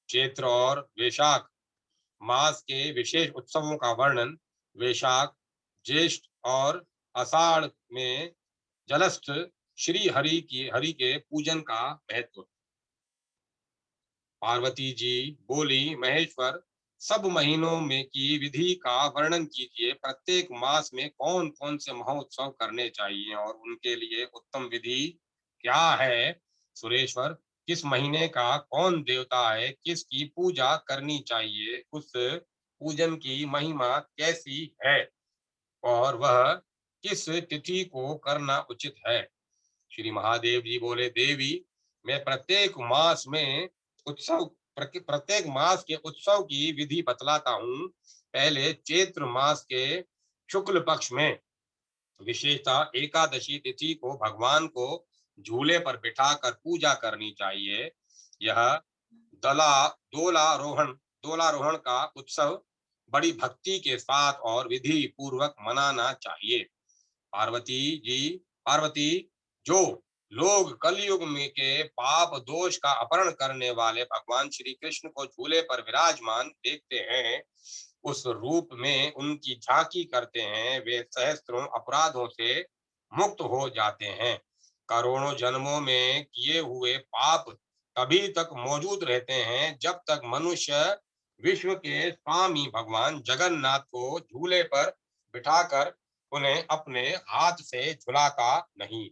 Speaker 1: चैत्र और वैशाख मास के विशेष उत्सवों का वर्णन। वैशाख, ज्येष्ठ और आषाढ़ में जलस्थ श्री हरि के पूजन का महत्व। पार्वती जी बोली, महेश्वर, सब महीनों में की विधि का वर्णन कीजिए। प्रत्येक मास में कौन कौन से महोत्सव करने चाहिए और उनके लिए उत्तम विधि क्या है। सुरेश्वर, किस महीने का कौन देवता है, किसकी पूजा करनी चाहिए, उस पूजन की महिमा कैसी है और वह किस तिथि को करना उचित है। श्री महादेव जी बोले, देवी, मैं प्रत्येक मास के उत्सव की विधि बतलाता हूँ। पहले चैत्र मास के शुक्ल पक्ष में विशेषतः एकादशी तिथि को भगवान को झूले पर बिठाकर पूजा करनी चाहिए। यह दला दोलारोहण का उत्सव बड़ी भक्ति के साथ और विधि पूर्वक मनाना चाहिए। पार्वती, जो लोग कलयुग में के पाप दोष का अपहरण करने वाले भगवान श्री कृष्ण को झूले पर विराजमान देखते हैं, उस रूप में उनकी झांकी करते हैं, वे सहस्त्रों अपराधों से मुक्त हो जाते हैं। करोड़ों जन्मों में किए हुए पाप तभी तक मौजूद रहते हैं जब तक मनुष्य विश्व के स्वामी भगवान जगन्नाथ को झूले पर बिठाकर उन्हें अपने हाथ से झुलाता नहीं।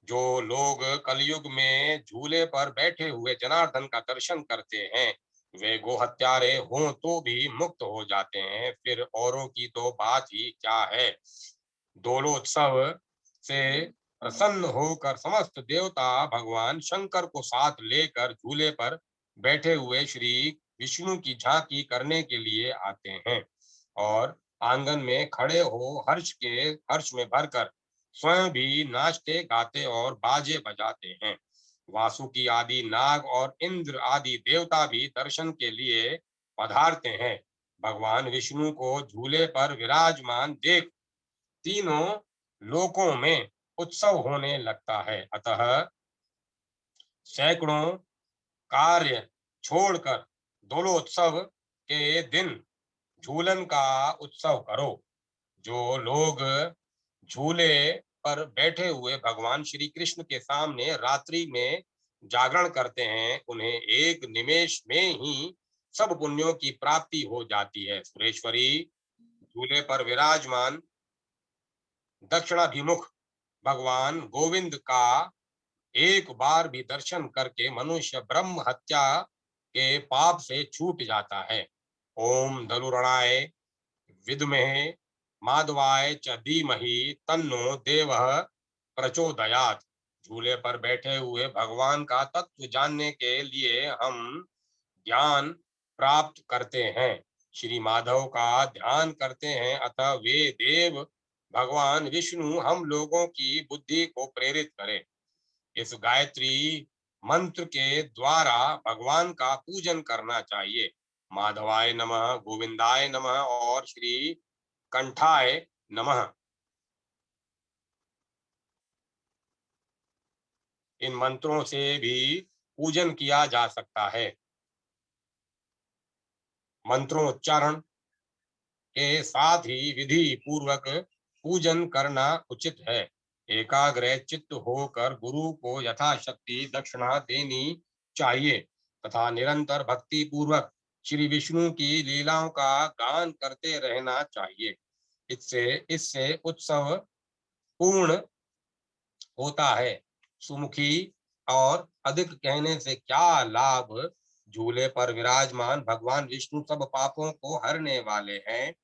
Speaker 1: जो लोग कलयुग में झूले पर बैठे हुए जनार्दन का दर्शन करते हैं, वे गोहत्यारे हों तो भी मुक्त हो जाते हैं, फिर औरों की तो बात ही क्या है। दोलोत्सव से प्रसन्न होकर समस्त देवता भगवान शंकर को साथ लेकर झूले पर बैठे हुए श्री विष्णु की झांकी करने के लिए आते हैं और आंगन में खड़े हो हर्ष में भरकर स्वयं भी नाचते गाते और बाजे बजाते हैं। वासुकी आदि नाग और इंद्र आदि देवता भी दर्शन के लिए पधारते हैं। भगवान विष्णु को झूले पर विराजमान देख तीनों लोकों में उत्सव होने लगता है। अतः सैकड़ों कार्य छोड़कर दोलोत्सव के दिन झूलन का उत्सव करो। जो लोग झूले पर बैठे हुए भगवान श्री कृष्ण के सामने रात्रि में जागरण करते हैं, उन्हें एक निमेष में ही सब पुण्यों की प्राप्ति हो जाती है। सुरेश्वरी, झूले पर विराजमान दक्षिणाभिमुख भगवान गोविंद का एक बार भी दर्शन करके मनुष्य ब्रह्म हत्या के पाप से छूट जाता है। ओम धनुरणाय विद्महे माधवाय च धीमहि तन्नो देवः प्रचोदयात्। झूले पर बैठे हुए भगवान का तत्व जानने के लिए हम ज्ञान प्राप्त करते हैं, श्री माधव का ध्यान करते हैं, अतः वे देव भगवान विष्णु हम लोगों की बुद्धि को प्रेरित करें। इस गायत्री मंत्र के द्वारा भगवान का पूजन करना चाहिए। माधवाय नमः, गोविंदाय नमः और श्री कंठाय नमः। इन मंत्रों से भी पूजन किया जा सकता है। मंत्रोच्चारण के साथ ही विधि पूर्वक पूजन करना उचित है। एकाग्र चित्त होकर गुरु को यथाशक्ति दक्षिणा देनी चाहिए तथा निरंतर भक्ति पूर्वक श्री विष्णु की लीलाओं का गान करते रहना चाहिए। इससे इससे उत्सव पूर्ण होता है। सुमुखी, और अधिक कहने से क्या लाभ। झूले पर विराजमान भगवान विष्णु सब पापों को हरने वाले हैं।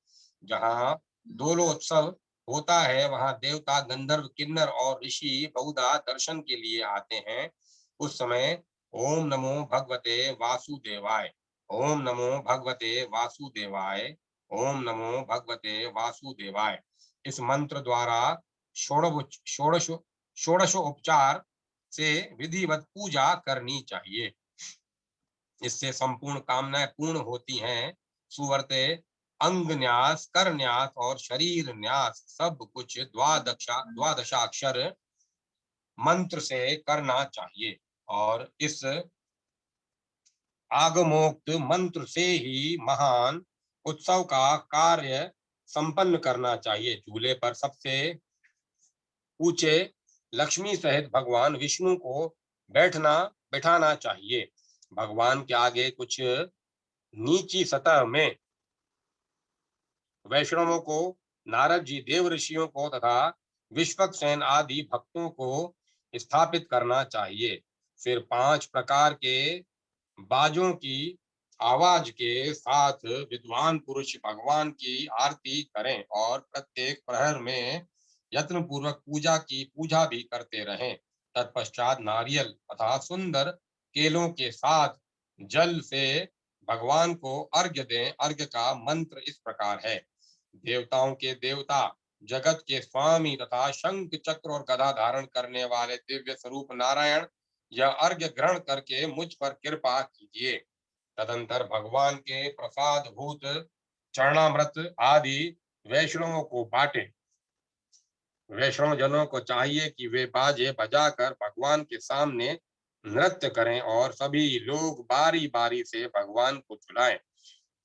Speaker 1: जहाँ दोलोत्सव होता है वहां देवता, गंधर्व, किन्नर और ऋषि बहुधा दर्शन के लिए आते हैं। उस समय ओम नमो भगवते वासुदेवाय, ओम नमो भगवते वासुदेवाय, ओम नमो भगवते वासुदेवाय इस मंत्र द्वारा षोड़श षोड़शोपचार से विधिवत पूजा करनी चाहिए। इससे संपूर्ण कामनाएं पूर्ण होती हैं। सुवर्ते अंग न्यास, कर न्यास और शरीर न्यास सब कुछ द्वादशाक्षर मंत्र से करना चाहिए और इस आगमोक्त मंत्र से ही महान उत्सव का कार्य संपन्न करना चाहिए। झूले पर सबसे ऊंचे लक्ष्मी सहित भगवान विष्णु को बैठाना चाहिए। भगवान के आगे कुछ नीची सतह में वैष्णवों को, नारद जी, देव ऋषियों को तथा विश्वक्सेन आदि भक्तों को स्थापित करना चाहिए। फिर 5 प्रकार के बाजों की आवाज के साथ विद्वान पुरुष भगवान की आरती करें और प्रत्येक प्रहर में यत्न पूर्वक पूजा भी करते रहें। तत्पश्चात नारियल तथा सुंदर केलों के साथ जल से भगवान को अर्घ्य दें। अर्घ्य का मंत्र इस प्रकार है। देवताओं के देवता, जगत के स्वामी तथा शंख चक्र और गदा धारण करने वाले दिव्य स्वरूप नारायण, यह अर्घ्य ग्रहण करके मुझ पर कृपा कीजिए। तदंतर भगवान के प्रसाद भूत चरणामृत आदि वैष्णवों को बांटे। वैष्णव जनों को चाहिए कि वे बाजे बजाकर भगवान के सामने नृत्य करें और सभी लोग बारी बारी से भगवान को झुलाएं।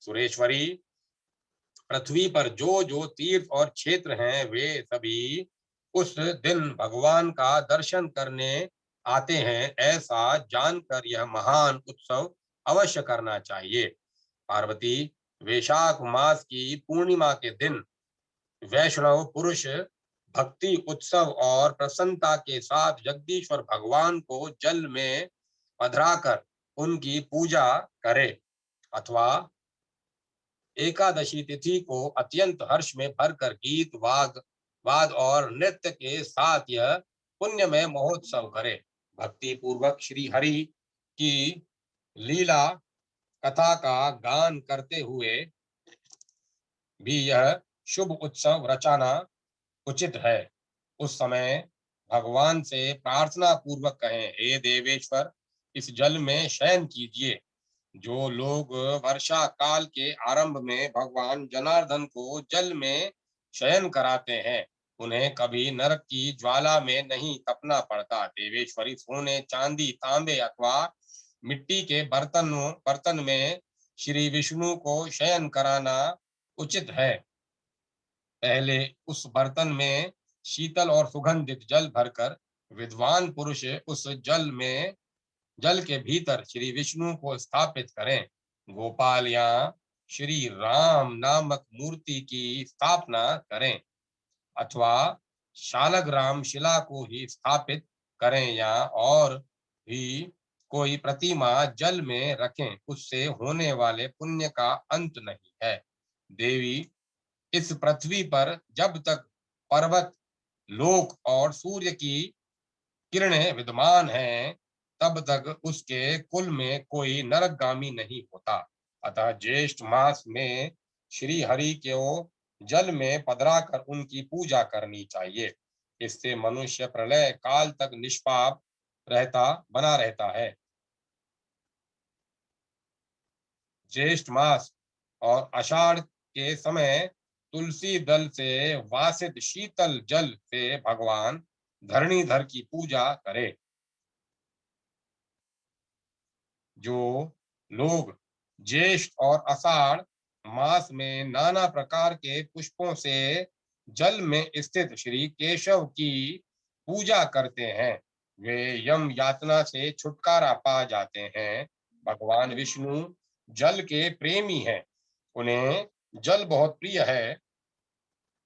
Speaker 1: सुरेश्वरी, पृथ्वी पर जो जो तीर्थ और क्षेत्र हैं वे सभी उस दिन भगवान का दर्शन करने आते हैं, ऐसा जानकर यह महान उत्सव अवश्य करना चाहिए। पार्वती, वैशाख मास की पूर्णिमा के दिन वैष्णव पुरुष भक्ति उत्सव और प्रसन्नता के साथ जगदीश्वर भगवान को जल में पधराकर उनकी पूजा करे अथवा एकादशी तिथि को अत्यंत हर्ष में भरकर गीत वाद और नृत्य के साथ यह पुण्यमय महोत्सव करे। भक्ति पूर्वक श्री हरि की लीला कथा का गान करते हुए भी यह शुभ उत्सव रचाना उचित है। उस समय भगवान से प्रार्थना पूर्वक कहें, हे देवेश्वर, इस जल में शयन कीजिए। जो लोग वर्षा काल के आरंभ में भगवान जनार्दन को जल में शयन कराते हैं, उन्हें कभी नरक की ज्वाला में नहीं तपना पड़ता। देवेश्वरी, सोने, चांदी, तांबे अथवा मिट्टी के बर्तन में श्री विष्णु को शयन कराना उचित है। पहले उस बर्तन में शीतल और सुगंधित जल भरकर विद्वान पुरुष उस जल के भीतर श्री विष्णु को स्थापित करें। गोपाल या श्री राम नामक मूर्ति की स्थापना करें अथवा शालग्राम शिला को ही स्थापित करें या और भी कोई प्रतिमा जल में रखें, उससे होने वाले पुण्य का अंत नहीं है। देवी, इस पृथ्वी पर जब तक पर्वत, लोक और सूर्य की किरणें विद्यमान हैं, तब तक उसके कुल में कोई नरकगामी नहीं होता। अतः ज्येष्ठ मास में श्री हरि को जल में पधराकर उनकी पूजा करनी चाहिए। इससे मनुष्य प्रलय काल तक निष्पाप बना रहता है। ज्येष्ठ मास और आषाढ़ के समय तुलसी दल से वासित शीतल जल से भगवान धरणीधर की पूजा करे। जो लोग ज्येष्ठ और आषाढ़ मास में नाना प्रकार के पुष्पों से जल में स्थित श्री केशव की पूजा करते हैं, वे यम यातना से छुटकारा पा जाते हैं। भगवान विष्णु जल के प्रेमी हैं, उन्हें जल बहुत प्रिय है,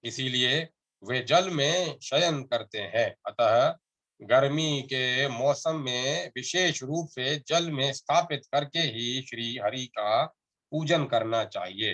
Speaker 1: इसीलिए वे जल में शयन करते हैं। अतः गर्मी के मौसम में विशेष रूप से जल में स्थापित करके ही श्री हरि का पूजन करना चाहिए।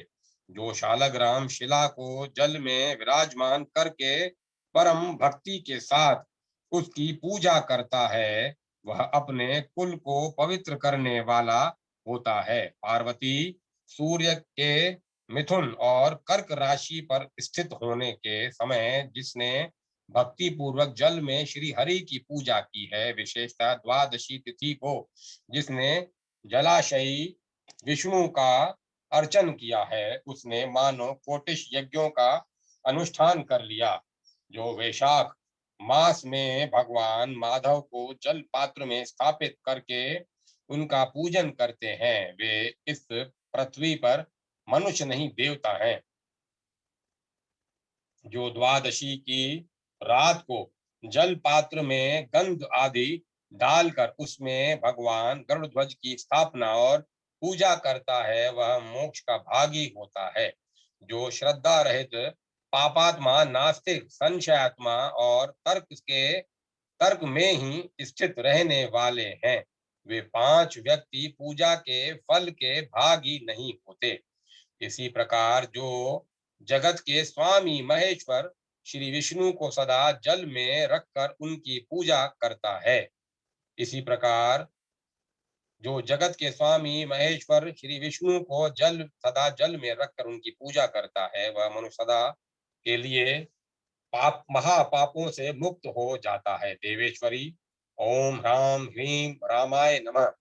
Speaker 1: जो शालग्राम शिला को जल में विराजमान करके परम भक्ति के साथ उसकी पूजा करता है, वह अपने कुल को पवित्र करने वाला होता है। पार्वती, सूर्य के मिथुन और कर्क राशि पर स्थित होने के समय जिसने भक्ति पूर्वक जल में श्री हरि की पूजा की है, विशेषतः द्वादशी तिथि को जिसने जलाशयी विष्णु का अर्चन किया है, उसने मानो कोटिश यज्ञों का अनुष्ठान कर लिया। जो वैशाख मास में भगवान माधव को जल पात्र में स्थापित करके उनका पूजन करते हैं, वे इस पृथ्वी पर मनुष्य नहीं देवता है। जो द्वादशी की रात को जल पात्र में गंध आदि डालकर उसमें भगवान गरुड़ की स्थापना और पूजा करता है, वह मोक्ष का भागी होता है। जो श्रद्धा रहित पापात्मा, नास्तिक, संशयात्मा और तर्क में ही स्थित रहने वाले हैं। वे 5 व्यक्ति पूजा के फल के भागी नहीं होते। इसी प्रकार जो जगत के स्वामी महेश्वर श्री विष्णु को सदा जल में रखकर उनकी पूजा करता है, इसी प्रकार जो जगत के स्वामी महेश्वर श्री विष्णु को सदा जल में रखकर उनकी पूजा करता है, वह मनुष्य सदा के लिए महापापों से मुक्त हो जाता है। देवेश्वरी ओम ह्राम ह्रीम रामाय नमः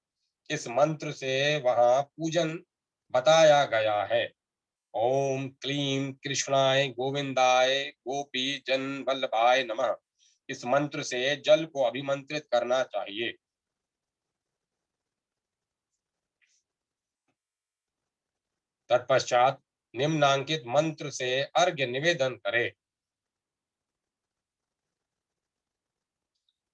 Speaker 1: इस मंत्र से वहां पूजन बताया गया है। ओम क्लीम कृष्णाय गोविंदाय गोपी जन वल्लभाय नमः इस मंत्र से जल को अभिमंत्रित करना चाहिए। तत्पश्चात निम्नांकित मंत्र से अर्घ्य निवेदन करें।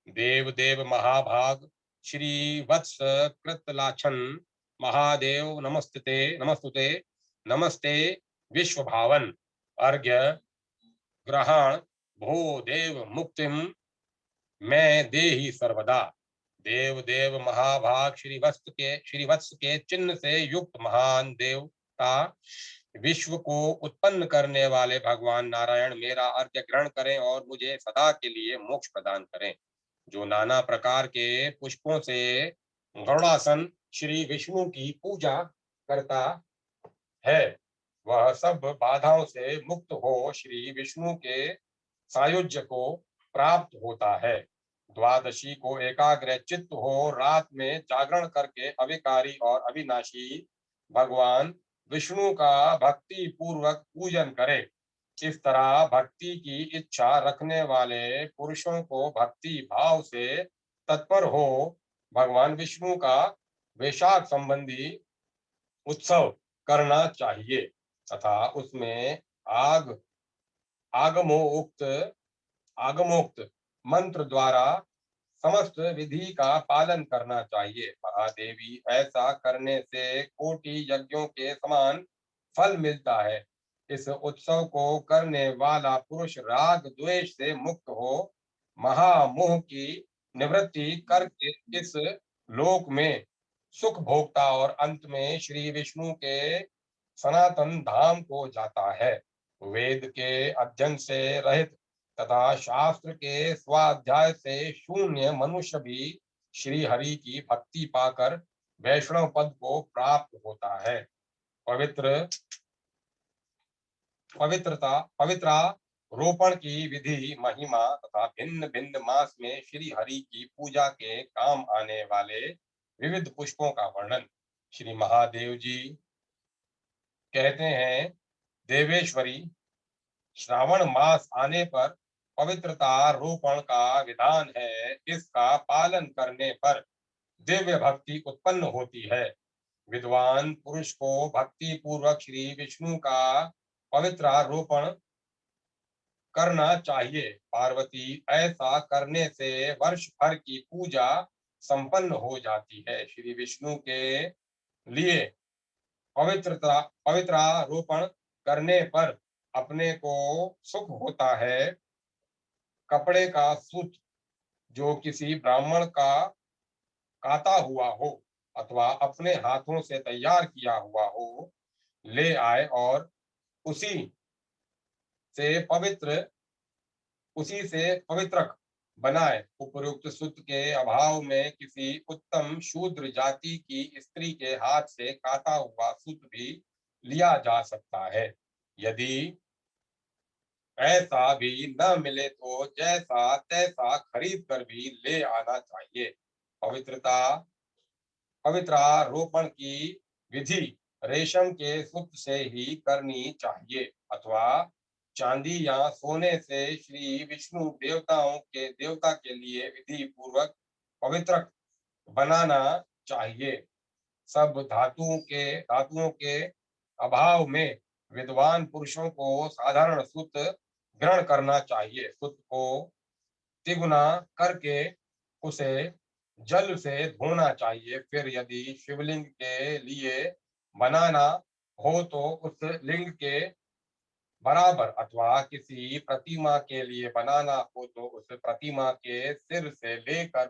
Speaker 1: देव देव महाभाग श्री वत्स कृतलाछन महादेव नमस्ते नमस्तुते नमस्ते विश्व भावन अर्घ्य ग्रहण भो देव मुक्तिम मैं देहि सर्वदा। देव देव महाभाग श्री वत्स के चिन्ह से युक्त महान देवता विश्व को उत्पन्न करने वाले भगवान नारायण मेरा अर्घ्य ग्रहण करें और मुझे सदा के लिए मोक्ष प्रदान करें। जो नाना प्रकार के पुष्पों से गरुड़ासन श्री विष्णु की पूजा करता है, वह सब बाधाओं से मुक्त हो श्री विष्णु के सायुज्य को प्राप्त होता है। द्वादशी को एकाग्र चित्त हो रात में जागरण करके अविकारी और अविनाशी भगवान विष्णु का भक्ति पूर्वक पूजन करे। इस तरह भक्ति की इच्छा रखने वाले पुरुषों को भक्ति भाव से तत्पर हो भगवान विष्णु का वैशाख संबंधी उत्सव करना चाहिए तथा उसमें आगमोक्त मंत्र द्वारा समस्त विधि का पालन करना चाहिए। महादेवी ऐसा करने से कोटि यज्ञों के समान फल मिलता है। इस उत्सव को करने वाला पुरुष राग द्वेष से मुक्त हो महामोह की निवृत्ति करके इस लोक में सुख भोगता और अंत में श्री विष्णु के सनातन धाम को जाता है। वेद के अध्ययन से रहित तथा शास्त्र के स्वाध्याय से शून्य मनुष्य भी श्री हरि की भक्ति पाकर वैष्णव पद को प्राप्त होता है। पवित्रारोपण की विधि महिमा तथा भिन्न भिन्न मास में श्री हरि की पूजा के काम आने वाले विविध पुष्पों का वर्णन श्री महादेव जी कहते हैं। देवेश्वरी श्रावण मास आने पर पवित्रता रोपण का विधान है। इसका पालन करने पर दिव्य भक्ति उत्पन्न होती है। विद्वान पुरुष को भक्ति पूर्वक श्री विष्णु का पवित्रारोपण करना चाहिए। पार्वती ऐसा करने से वर्ष भर की पूजा संपन्न हो जाती है। श्री विष्णु के लिए पवित्रारोपण करने पर अपने को सुख होता है। कपड़े का सूत जो किसी ब्राह्मण का काता हुआ हो अथवा अपने हाथों से तैयार किया हुआ हो ले आए और उसी से पवित्रक बनाए। उपयुक्त सूत के अभाव में किसी उत्तम शूद्र जाति की स्त्री के हाथ से काता हुआ सूत भी लिया जा सकता है। यदि ऐसा भी न मिले तो जैसा तैसा खरीद कर भी ले आना चाहिए। पवित्रारोपण की विधि रेशम के सूत से ही करनी चाहिए अथवा चांदी या सोने से श्री विष्णु देवता के लिए विधि पूर्वक पवित्र बनाना चाहिए। सब धातुओं के अभाव में विद्वान पुरुषों को साधारण सूत ग्रहण करना चाहिए। सूत को तिगुना करके उसे जल से धोना चाहिए। फिर यदि शिवलिंग के लिए बनाना हो तो उस लिंग के बराबर अथवा किसी प्रतिमा के लिए बनाना हो तो उस प्रतिमा के सिर से लेकर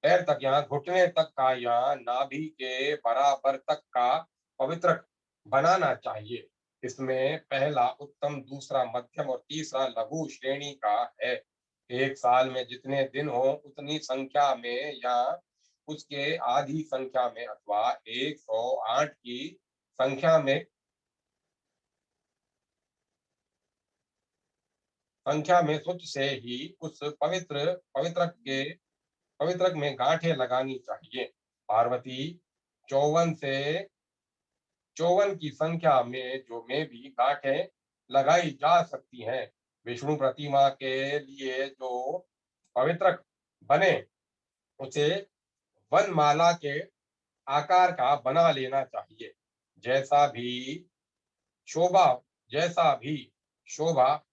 Speaker 1: पैर तक या घुटने तक का या नाभि के बराबर तक का पवित्र बनाना चाहिए। इसमें पहला उत्तम, दूसरा मध्यम और तीसरा लघु श्रेणी का है। एक साल में जितने दिन हो उतनी संख्या में या उसके आधी संख्या में अथवा 108 की संख्या में सुच से ही उस पवित्रक में गांठें लगानी चाहिए। पार्वती 54 की संख्या में भी गांठें लगाई जा सकती हैं। विष्णु प्रतिमा के लिए जो पवित्रक बने उसे वनमाला के आकार का बना लेना चाहिए। जैसा भी शोभा जैसा भी शोभा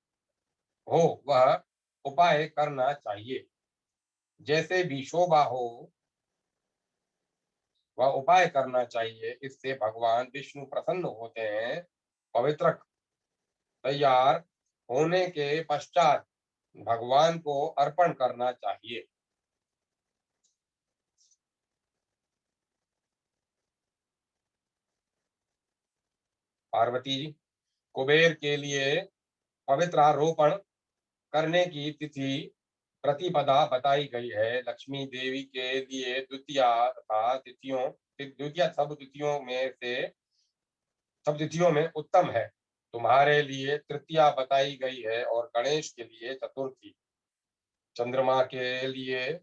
Speaker 1: हो वह उपाय करना चाहिए। जैसे भी शोभा हो वह उपाय करना चाहिए। इससे भगवान विष्णु प्रसन्न होते हैं। पवित्र तैयार होने के पश्चात भगवान को अर्पण करना चाहिए। पार्वती जी, कुबेर के लिए पवित्रारोपण करने की तिथि प्रतिपदा बताई गई है। लक्ष्मी देवी के लिए द्वितीया सब तिथियों में उत्तम है। तुम्हारे लिए तृतीया बताई गई है और गणेश के लिए चतुर्थी, चंद्रमा के लिए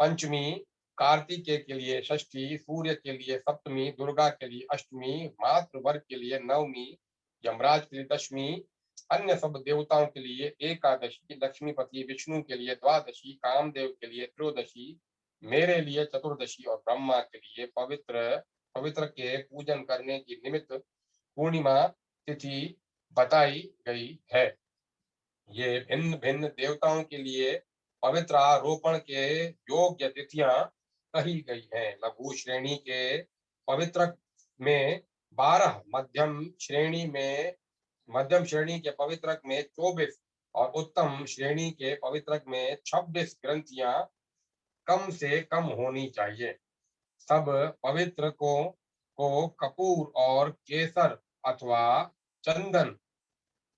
Speaker 1: पंचमी, कार्तिकेय के लिए षष्ठी, सूर्य के लिए सप्तमी, दुर्गा के लिए अष्टमी, मातृवर्ग के लिए नवमी, यमराज के लिए दशमी, अन्य सब देवताओं के लिए एकादशी, लक्ष्मीपति विष्णु के लिए द्वादशी, कामदेव के लिए त्रयोदशी, मेरे लिए चतुर्दशी और ब्रह्मा के लिए पवित्र के पूजन करने की निमित्त पूर्णिमा तिथि बताई गई है। ये भिन्न भिन्न देवताओं के लिए पवित्रारोपण के योग्य तिथियां कही गई हैं। लघु श्रेणी के पवित्रक में 12, मध्यम श्रेणी के पवित्रक में 24 और उत्तम श्रेणी के पवित्रक में 26 ग्रंथियां कम से कम होनी चाहिए। सब को कपूर और केसर अथवा चंदन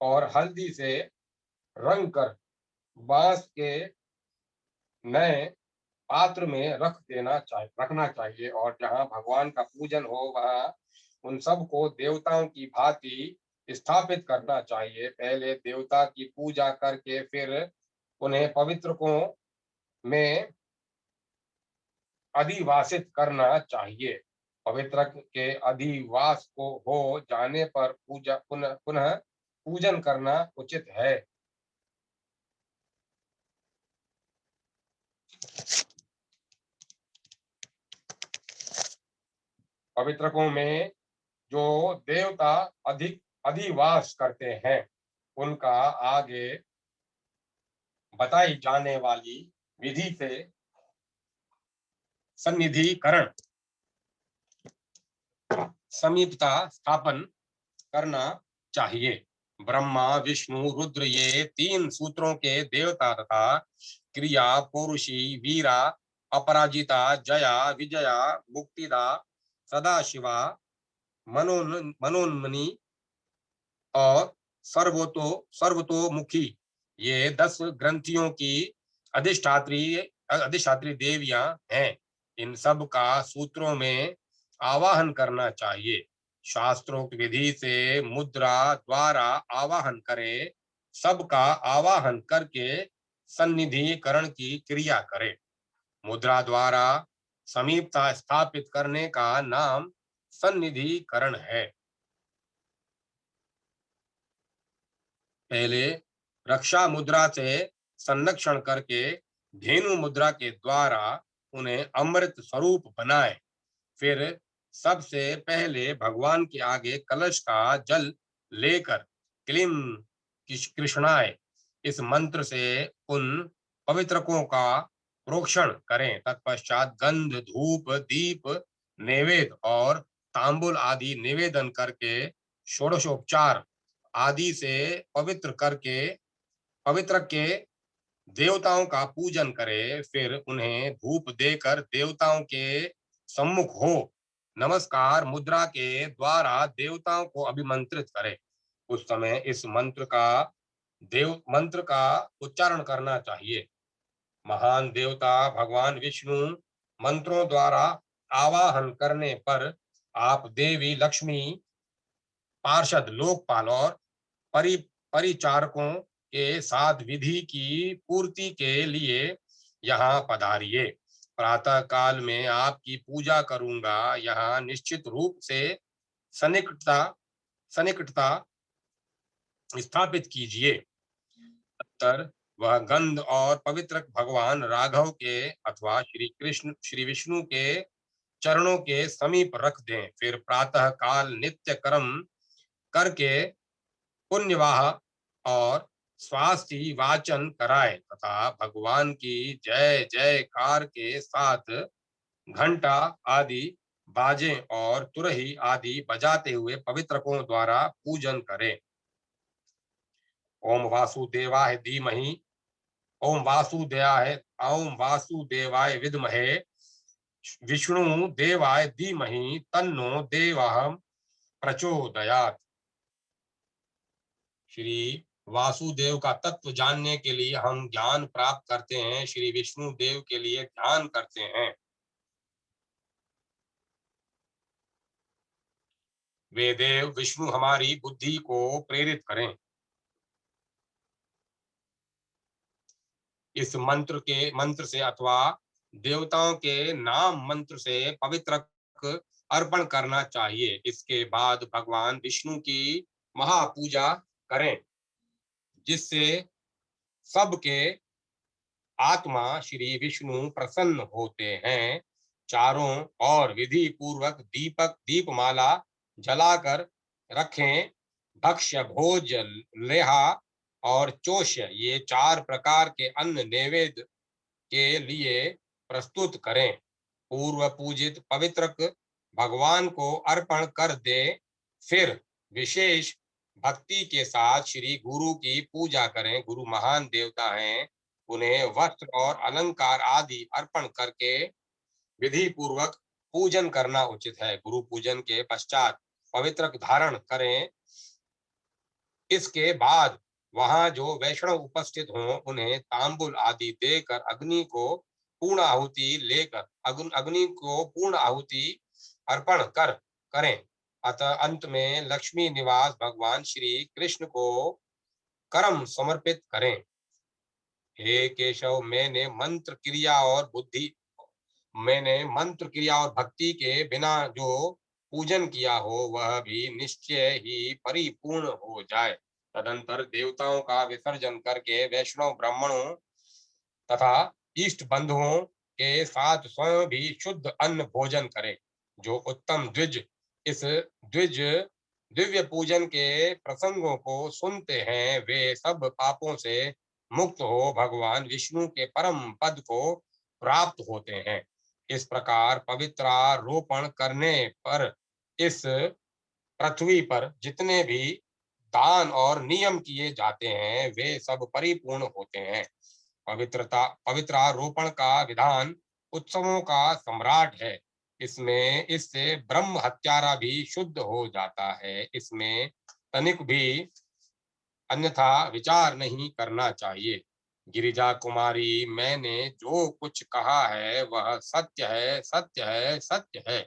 Speaker 1: और हल्दी से रंग कर बांस के नए पात्र में रखना चाहिए और जहाँ भगवान का पूजन हो वहाँ उन सब को देवताओं की भांति स्थापित करना चाहिए। पहले देवता की पूजा करके फिर उन्हें पवित्रकों में अधिवासित करना चाहिए। पवित्र के अधिवास को हो जाने पर पुनः पूजन करना उचित है। पवित्रकों में जो देवता अधिवास करते हैं उनका आगे बताई जाने वाली विधि से सन्निधिकरण समीपता स्थापन करना चाहिए। ब्रह्मा, विष्णु, रुद्र ये 3 सूत्रों के देवता तथा क्रिया, पुरुषी, वीरा, अपराजिता, जया, विजया, मुक्तिदा, सदाशिवा, मनोन्मनी और सर्वतोमुखी ये 10 ग्रंथियों की अधिष्ठात्री देवियां हैं। इन सब का सूत्रों में आवाहन करना चाहिए। शास्त्रोक्त विधि से मुद्रा द्वारा आवाहन करे। सबका आवाहन करके सन्निधिकरण की क्रिया करे। मुद्रा द्वारा समीपता स्थापित करने का नाम सन्निधिकरण है। पहले रक्षा मुद्रा से संरक्षण करके धेनु मुद्रा के द्वारा उन्हें अमृत स्वरूप बनाए। फिर सबसे पहले भगवान के आगे कलश का जल लेकर क्लीम कृष्णाय इस मंत्र से उन पवित्रकों का प्रोक्षण करें। तत्पश्चात गंध, धूप, दीप, नैवेद्य और तांबुल आदि निवेदन करके षोडशोपचार आदि से पवित्र के देवताओं का पूजन करे, फिर उन्हें धूप देकर देवताओं के सम्मुख हो नमस्कार मुद्रा के द्वारा देवताओं को अभिमंत्रित करे। उस समय इस मंत्र का उच्चारण करना चाहिए। महान देवता भगवान विष्णु मंत्रों द्वारा आवाहन करने पर आप देवी लक्ष्मी, पार्षद, लोकपाल और परिचारकों के साथ विधि की पूर्ति के लिए यहाँ पधारिए। प्रातः काल में आपकी पूजा करूंगा। यहाँ निश्चित रूप से सनिकटता सनिकटता स्थापित कीजिए। तर वह गंध और पवित्र भगवान राघव के अथवा श्री विष्णु के चरणों के समीप रख दें। फिर प्रातः काल नित्य कर्म करके पुण्यवाह और स्वास्थ्य वाचन कराए तथा भगवान की जय जयकार के साथ घंटा आदि बाजे और तुरही आदि बजाते हुए पवित्रकों द्वारा पूजन करें। ओम वासुदेवाय धीमहि ओम वासुदेवाय विद्महे विष्णु देवाय धीमहि तन्नो देवः प्रचोदयात्। श्री वासुदेव का तत्व जानने के लिए हम ज्ञान प्राप्त करते हैं, श्री विष्णु देव के लिए ध्यान करते हैं। वे देव विष्णु हमारी बुद्धि को प्रेरित करें। इस मंत्र से अथवा देवताओं के नाम मंत्र से पवित्र अर्पण करना चाहिए। इसके बाद भगवान विष्णु की महापूजा करें, जिससे सबके आत्मा श्री विष्णु प्रसन्न होते हैं। चारों ओर विधि पूर्वक दीपमाला जलाकर रखें। भक्ष्य भोज लेहा और चोष्य, ये 4 प्रकार के अन्न नैवेद्य के लिए प्रस्तुत करें। पूर्व पूजित पवित्र भगवान को अर्पण कर दे। फिर विशेष भक्ति के साथ श्री गुरु की पूजा करें। गुरु महान देवता हैं, उन्हें वस्त्र और अलंकार आदि अर्पण करके विधि पूर्वक पूजन करना उचित है। गुरु पूजन के पश्चात पवित्र धारण करें। इसके बाद वहां जो वैष्णव उपस्थित हों उन्हें तांबुल आदि देकर अग्नि को पूर्ण आहुति अर्पण करें। अतः अंत में लक्ष्मी निवास भगवान श्री कृष्ण को कर्म समर्पित करें। हे केशव, मैंने मंत्र क्रिया और भक्ति के बिना जो पूजन किया हो वह भी निश्चय ही परिपूर्ण हो जाए। तदंतर देवताओं का विसर्जन करके वैष्णव ब्राह्मणों तथा इष्ट बंधुओं के साथ स्वयं भी शुद्ध अन्न भोजन करें। जो उत्तम इस दिव्य पूजन के प्रसंगों को सुनते हैं वे सब पापों से मुक्त हो भगवान विष्णु के परम पद को प्राप्त होते हैं। इस प्रकार पवित्रारोपण करने पर इस पृथ्वी पर जितने भी दान और नियम किए जाते हैं वे सब परिपूर्ण होते हैं। पवित्रारोपण का विधान उत्सवों का सम्राट है। इससे ब्रह्म हत्यारा भी शुद्ध हो जाता है। इसमें तनिक भी अन्यथा विचार नहीं करना चाहिए। गिरिजा कुमारी, मैंने जो कुछ कहा है वह सत्य है, सत्य है, सत्य है।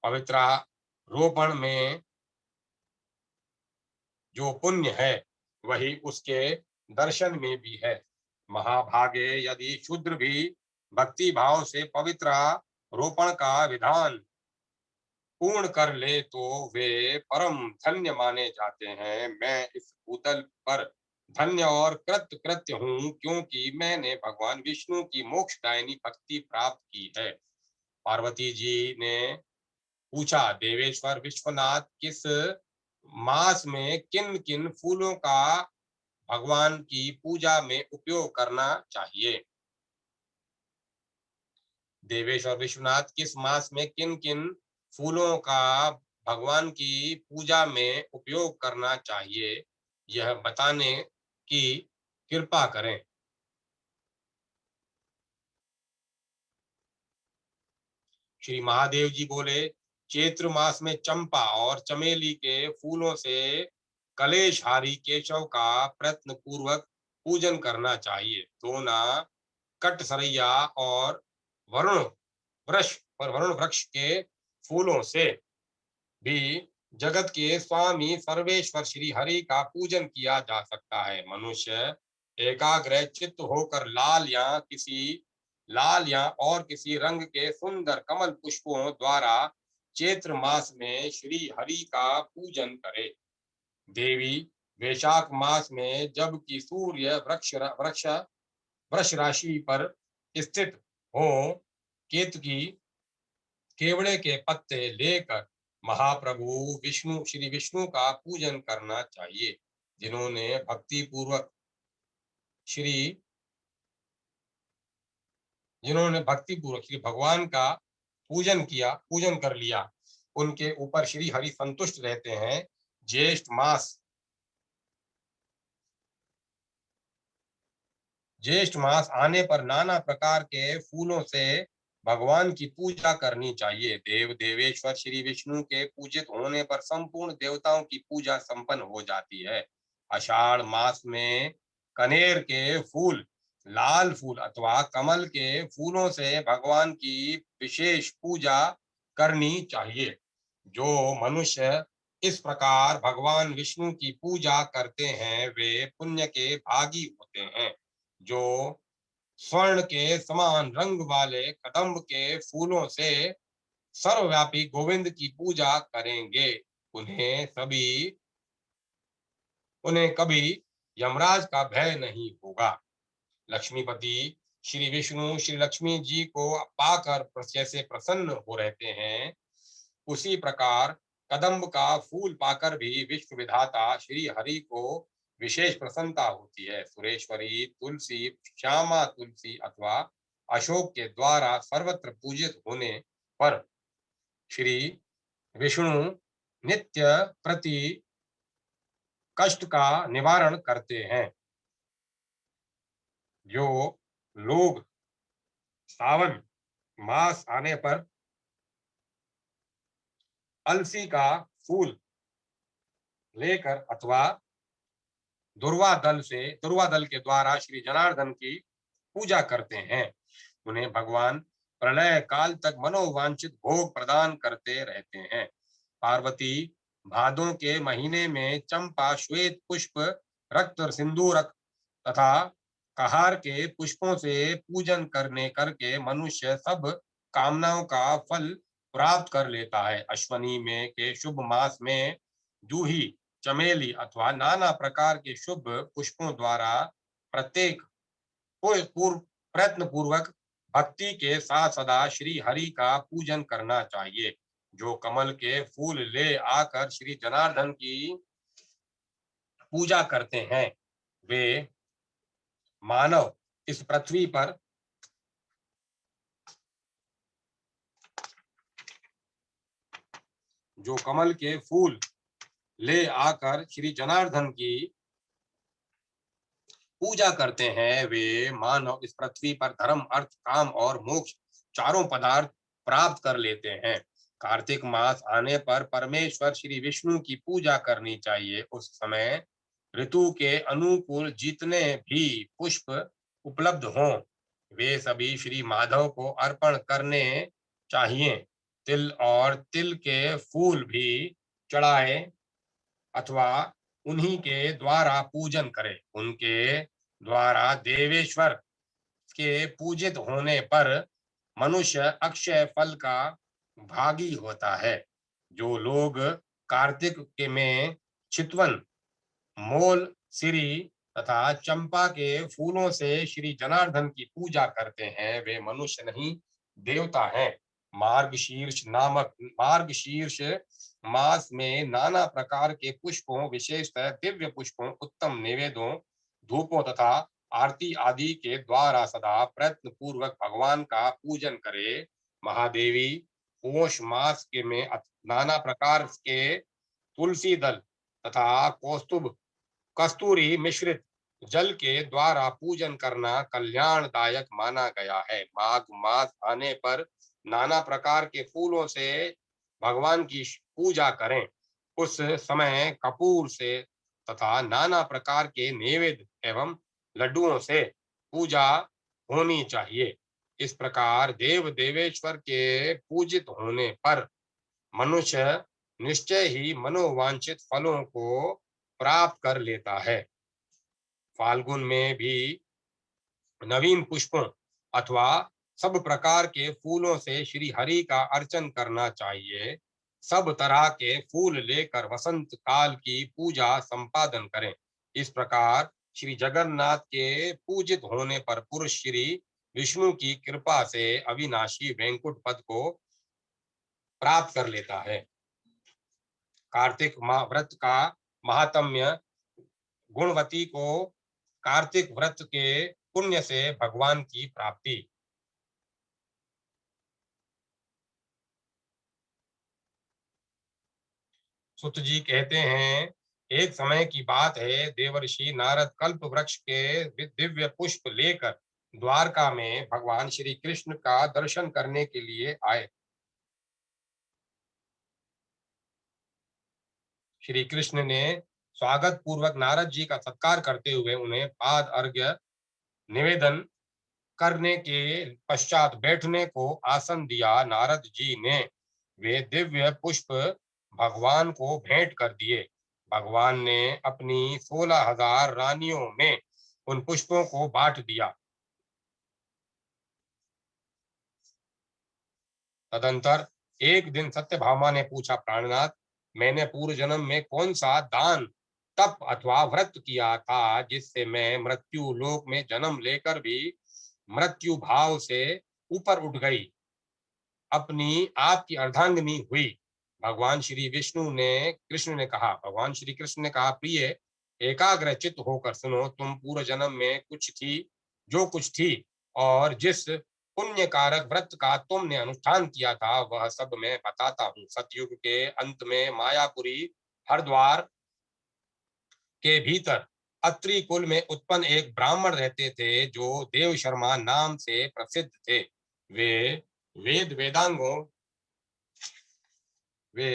Speaker 1: पवित्रारोपण में जो पुण्य है वही उसके दर्शन में भी है। महाभागे, यदि शूद्र भी भक्ति भाव से पवित्रारोपण का विधान पूर्ण कर ले तो वे परम धन्य माने जाते हैं। मैं इस भूतल पर धन्य और कृत्य हूँ, क्योंकि मैंने भगवान विष्णु की मोक्षदायिनी भक्ति प्राप्त की है। पार्वती जी ने पूछा, देवेश्वर विश्वनाथ, किस मास में किन किन फूलों का भगवान की पूजा में उपयोग करना चाहिए? देवेश्वर विश्वनाथ, किस मास में किन किन फूलों का भगवान की पूजा में उपयोग करना चाहिए, यह बताने की कृपा करें। श्री महादेव जी बोले, चैत्र मास में चंपा और चमेली के फूलों से कलेशहारी केशव का प्रयत्न पूर्वक पूजन करना चाहिए। दोना, कटसरैया और वरुण वरुण वृक्ष के फूलों से भी जगत के स्वामी सर्वेश्वर श्री हरि का पूजन किया जा सकता है। मनुष्य एकाग्र चित्त होकर लाल या और किसी रंग के सुंदर कमल पुष्पों द्वारा चैत्र मास में श्री हरि का पूजन करे। देवी, वैशाख मास में जबकि सूर्य वृष राशि पर स्थित हो, केतकी केवड़े के पत्ते लेकर महाप्रभु श्री विष्णु का पूजन करना चाहिए। जिन्होंने भक्ति पूर्वक श्री भगवान का पूजन कर लिया, उनके ऊपर श्री हरि संतुष्ट रहते हैं। ज्येष्ठ मास आने पर नाना प्रकार के फूलों से भगवान की पूजा करनी चाहिए। देव देवेश्वर श्री विष्णु के पूजित होने पर संपूर्ण देवताओं की पूजा संपन्न हो जाती है। आषाढ़ मास में कनेर के फूल, लाल फूल अथवा कमल के फूलों से भगवान की विशेष पूजा करनी चाहिए। जो मनुष्य इस प्रकार भगवान विष्णु की पूजा करते हैं, वे पुण्य के भागी होते हैं। जो स्वर्ण के समान रंग वाले कदम्ब के फूलों से सर्वव्यापी गोविंद की पूजा करेंगे, उन्हें कभी यमराज का भय नहीं होगा। लक्ष्मीपति श्री विष्णु श्री लक्ष्मी जी को पाकर जैसे प्रसन्न हो रहते हैं, उसी प्रकार कदम्ब का फूल पाकर भी विश्व विधाता श्री हरि को विशेष प्रसन्नता होती है। सुरेश्वरी तुलसी, श्यामा तुलसी अथवा अशोक के द्वारा सर्वत्र पूजित होने पर श्री विष्णु नित्य प्रति कष्ट का निवारण करते हैं। जो लोग सावन मास आने पर अलसी का फूल लेकर अथवा दुर्वा दल के द्वारा श्री जनार्दन की पूजा करते हैं, उन्हें भगवान प्रलय काल तक मनोवांछित भोग प्रदान करते रहते हैं। पार्वती भादों के महीने में चंपा, श्वेत पुष्प, रक्त सिंदूरक तथा कहार के पुष्पों से पूजन करके मनुष्य सब कामनाओं का फल प्राप्त कर लेता है। अश्वनी में के शुभ मास में जूही, चमेली अथवा नाना प्रकार के शुभ पुष्पों द्वारा प्रत्येक प्रयत्न पूर्वक भक्ति के साथ सदा श्री हरि का पूजन करना चाहिए। जो कमल के फूल ले आकर श्री जनार्दन की पूजा करते हैं, वे मानव इस पृथ्वी पर जो कमल के फूल ले आकर श्री जनार्दन की पूजा करते हैं, वे मानव इस पृथ्वी पर धर्म, अर्थ, काम और मोक्ष चारों पदार्थ प्राप्त कर लेते हैं। कार्तिक मास आने पर परमेश्वर श्री विष्णु की पूजा करनी चाहिए। उस समय ऋतु के अनुकूल जितने भी पुष्प उपलब्ध हों, वे सभी श्री माधव को अर्पण करने चाहिए। तिल के फूल भी चढ़ाए अथवा उन्हीं के द्वारा पूजन करें। उनके द्वारा देवेश्वर के पूजित होने पर मनुष्य अक्षय फल का भागी होता है। जो लोग कार्तिक के में चितवन, मोल, सिरी तथा चंपा के फूलों से श्री जनार्दन की पूजा करते हैं, वे मनुष्य नहीं देवता हैं। मार्गशीर्ष मास में नाना प्रकार के पुष्पों, विशेषतः दिव्य पुष्पों, उत्तम निवेदों, धूपों तथा आरती आदि के द्वारा सदा प्रयत्न पूर्वक भगवान का पूजन करे। महादेवी पोष मास के में नाना प्रकार के तुलसी दल तथा कौस्तुभ कस्तूरी मिश्रित जल के द्वारा पूजन करना कल्याणदायक माना गया है। माघ मास आने पर नाना प्रकार के फूलों से भगवान की पूजा करें। उस समय कपूर से तथा नाना प्रकार के नैवेद्य एवं लड्डुओं से पूजा होनी चाहिए। इस प्रकार देव देवेश्वर के पूजित होने पर मनुष्य निश्चय ही मनोवांछित फलों को प्राप्त कर लेता है। फाल्गुन में भी नवीन पुष्पों अथवा सब प्रकार के फूलों से श्री हरि का अर्चन करना चाहिए। सब तरह के फूल लेकर वसंत काल की पूजा संपादन करें। इस प्रकार श्री जगन्नाथ के पूजित होने पर पुरुष श्री विष्णु की कृपा से अविनाशी वैकुंठ पद को प्राप्त कर लेता है। कार्तिक व्रत का महात्म्य। गुणवती को कार्तिक व्रत के पुण्य से भगवान की प्राप्ति। सुत जी कहते हैं, एक समय की बात है, देवर्षि नारद कल्प वृक्ष के दिव्य पुष्प लेकर द्वारका में भगवान श्री कृष्ण का दर्शन करने के लिए आए। श्री कृष्ण ने स्वागत पूर्वक नारद जी का सत्कार करते हुए उन्हें पाद अर्घ्य निवेदन करने के पश्चात बैठने को आसन दिया। नारद जी ने वे दिव्य पुष्प भगवान को भेंट कर दिए। भगवान ने अपनी 16,000 रानियों में उन पुष्पों को बांट दिया। तदंतर एक दिन सत्यभामा ने पूछा, प्राणनाथ, मैंने पूर्व जन्म में कौन सा दान तप अथवा व्रत किया था जिससे मैं मृत्यु लोक में जन्म लेकर भी मृत्यु भाव से ऊपर उठ गई, अपनी आपकी अर्धांगिनी हुई। भगवान श्री कृष्ण ने कहा, प्रिय, एकाग्र चित्त होकर सुनो। तुम पूर्व जन्म में कुछ थी, जो कुछ थी, और जिस पुण्य कारक व्रत का तुमने अनुष्ठान किया था वह सब मैं बताता हूँ। सतयुग के अंत में मायापुरी हरिद्वार के भीतर अत्रि कुल में उत्पन्न एक ब्राह्मण रहते थे जो देव शर्मा नाम से प्रसिद्ध थे। वे वेद वेदांगों वे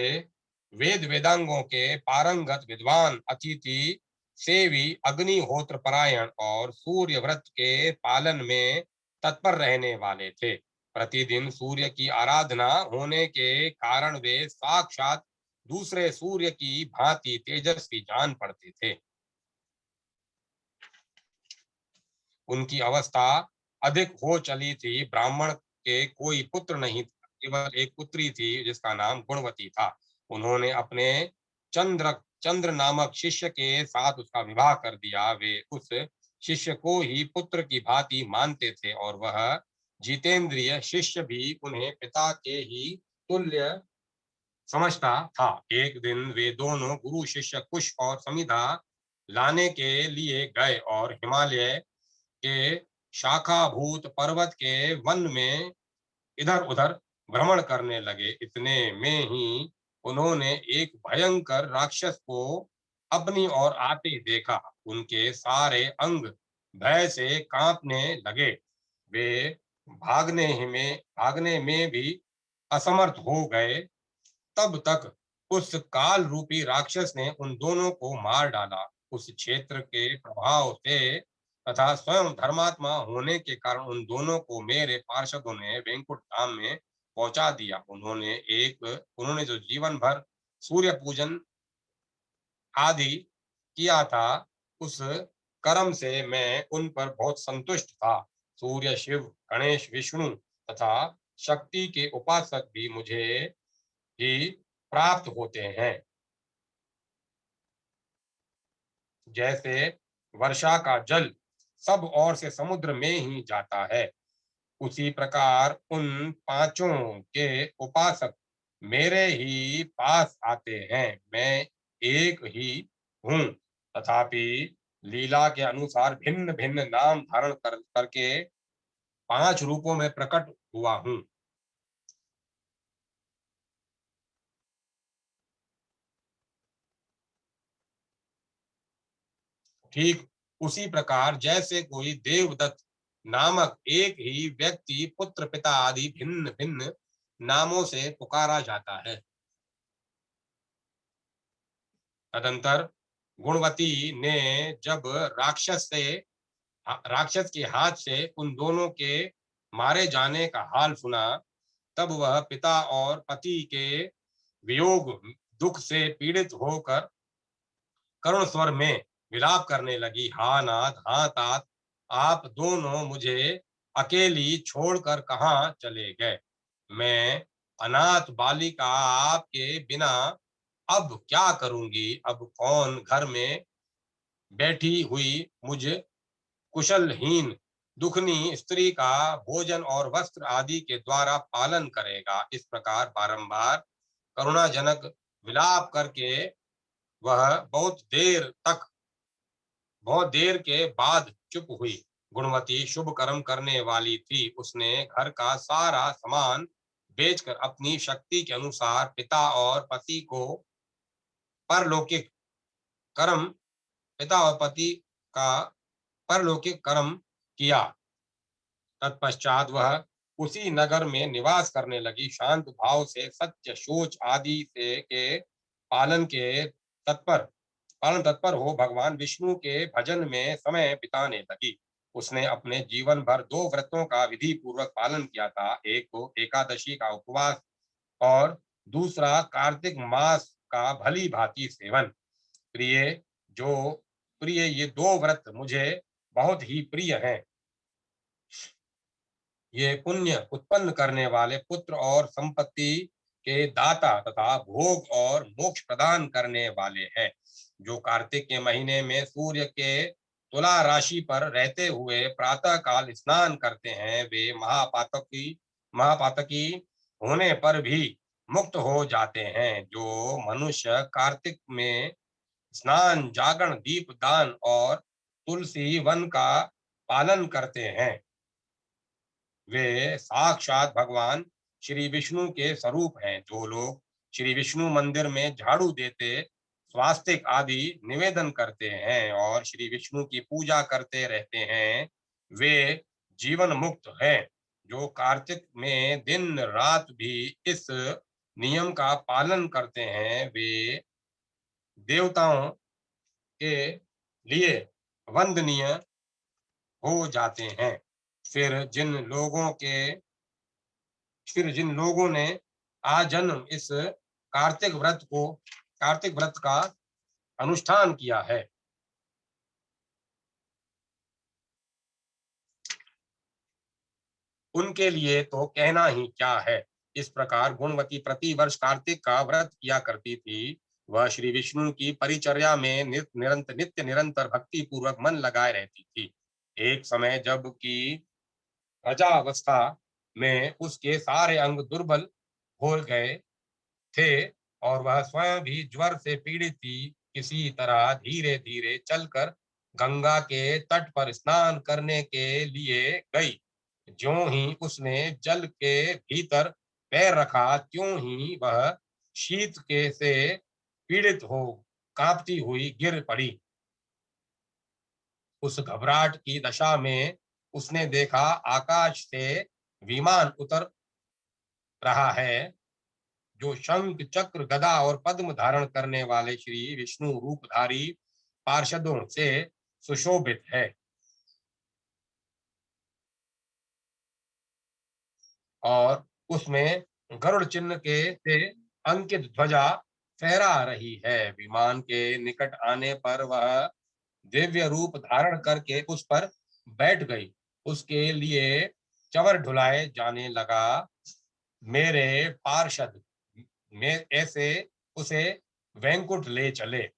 Speaker 1: वेद वेदांगों के पारंगत विद्वान, अतिथि सेवी, अग्निहोत्र परायण और सूर्य व्रत के पालन में तत्पर रहने वाले थे। प्रतिदिन सूर्य की आराधना होने के कारण वे साक्षात दूसरे सूर्य की भांति तेजस्वी जान पड़ते थे। उनकी अवस्था अधिक हो चली थी। ब्राह्मण के कोई पुत्र नहीं था, केवल एक पुत्री थी जिसका नाम गुणवती था। उन्होंने अपने चंद्र नामक शिष्य के साथ उसका विवाह कर दिया। वे उस शिष्य को ही पुत्र की भांति मानते थे और वह जितेंद्रिय शिष्य भी उन्हें पिता के ही तुल्य समझता था। एक दिन वे दोनों गुरु शिष्य कुश और समिधा लाने के लिए गए और हिमालय के शाखाभूत पर्वत के वन में इधर उधर भ्रमण करने लगे। इतने में ही उन्होंने एक भयंकर राक्षस को अपनी ओर आते देखा। उनके सारे अंग भय से कांपने लगे। वे भागने में भी असमर्थ हो गए। तब तक उस काल रूपी राक्षस ने उन दोनों को मार डाला। उस क्षेत्र के प्रभाव से तथा स्वयं धर्मात्मा होने के कारण उन दोनों को मेरे पार्षदों ने वैकुंठ धाम में पहुंचा दिया। उन्होंने जो जीवन भर सूर्य पूजन आदि किया था, उस कर्म से मैं उन पर बहुत संतुष्ट था। सूर्य, शिव, गणेश, विष्णु तथा शक्ति के उपासक भी मुझे ही प्राप्त होते हैं। जैसे वर्षा का जल सब ओर से समुद्र में ही जाता है, उसी प्रकार उन पांचों के उपासक मेरे ही पास आते हैं। मैं एक ही हूँ, तथापि लीला के अनुसार भिन्न भिन्न नाम धारण करके 5 रूपों में प्रकट हुआ हूँ। ठीक उसी प्रकार जैसे कोई देवदत्त नामक एक ही व्यक्ति पुत्र पिता आदि भिन्न भिन्न नामों से पुकारा जाता है। तदंतर गुणवती ने जब राक्षस के हाथ से उन दोनों के मारे जाने का हाल सुना, तब वह पिता और पति के वियोग दुख से पीड़ित होकर करुण स्वर में विलाप करने लगी। हा नाथ, हा तात, आप दोनों मुझे अकेली छोड़कर कहाँ चले गए? मैं अनाथ बालिका आपके बिना अब क्या करूंगी? अब कौन घर में बैठी हुई मुझ कुशलहीन दुखनी स्त्री का भोजन और वस्त्र आदि के द्वारा पालन करेगा? इस प्रकार बारंबार करुणाजनक विलाप करके वह बहुत देर के बाद चुप हुई। गुणवती शुभ कर्म करने वाली थी। उसने घर का सारा सामान बेचकर अपनी शक्ति के अनुसार पिता और पति को परलौकिक कर्म पिता और पति का परलौकिक कर्म किया। तत्पश्चात वह उसी नगर में निवास करने लगी। शांत भाव से सत्य शोच आदि से के पालन के तत्पर पालन तत्पर हो भगवान विष्णु के भजन में समय बिताने लगी। उसने अपने जीवन भर दो व्रतों का विधि पूर्वक पालन किया था। एक तो एकादशी का उपवास और दूसरा कार्तिक मास का भली भांति सेवन। प्रिय जो प्रिय ये दो व्रत मुझे बहुत ही प्रिय हैं। ये पुण्य उत्पन्न करने वाले, पुत्र और संपत्ति के दाता तथा भोग और मोक्ष प्रदान करने वाले हैं। जो कार्तिक के महीने में सूर्य के तुला राशि पर रहते हुए प्रातः काल स्नान करते हैं, वे महापातकी होने पर भी मुक्त हो जाते हैं। जो मनुष्य कार्तिक में स्नान, जागरण, दीप दान और तुलसी वन का पालन करते हैं, वे साक्षात भगवान श्री विष्णु के स्वरूप हैं। जो लोग श्री विष्णु मंदिर में झाड़ू देते, स्वास्तिक आदि निवेदन करते हैं और श्री विष्णु की पूजा करते रहते हैं, वे जीवन मुक्त हैं। जो कार्तिक में दिन रात भी इस नियम का पालन करते हैं, वे देवताओं के लिए वंदनीय हो जाते हैं। फिर जिन लोगों के फिर जिन लोगों ने आजन्म इस कार्तिक व्रत का अनुष्ठान किया है, उनके लिए तो कहना ही क्या है। इस प्रकार गुणवती प्रति वर्ष कार्तिक का व्रत किया करती थी। वह श्री विष्णु की परिचर्या में नित्य निरंतर भक्ति पूर्वक मन लगाए रहती थी। एक समय जब की प्रजावस्था में उसके सारे अंग दुर्बल हो गए थे और वह स्वयं भी ज्वर से पीड़ित थी, किसी तरह धीरे धीरे चलकर गंगा के तट पर स्नान करने के लिए गई। ज्यों ही उसने जल के भीतर पैर रखा, त्यों ही वह शीत के से पीड़ित हो कांपती हुई गिर पड़ी। उस घबराहट की दशा में उसने देखा आकाश से विमान उतर रहा है, जो शंख चक्र गदा और पद्म धारण करने वाले श्री विष्णु रूपधारी पार्षदों से सुशोभित है और उसमें गरुड़ चिन्ह के से अंकित ध्वजा फहरा रही है। विमान के निकट आने पर वह दिव्य रूप धारण करके उस पर बैठ गई। उसके लिए चवर ढुलाए जाने लगा। मेरे पार्षद में ऐसे उसे वैंकुट ले चले।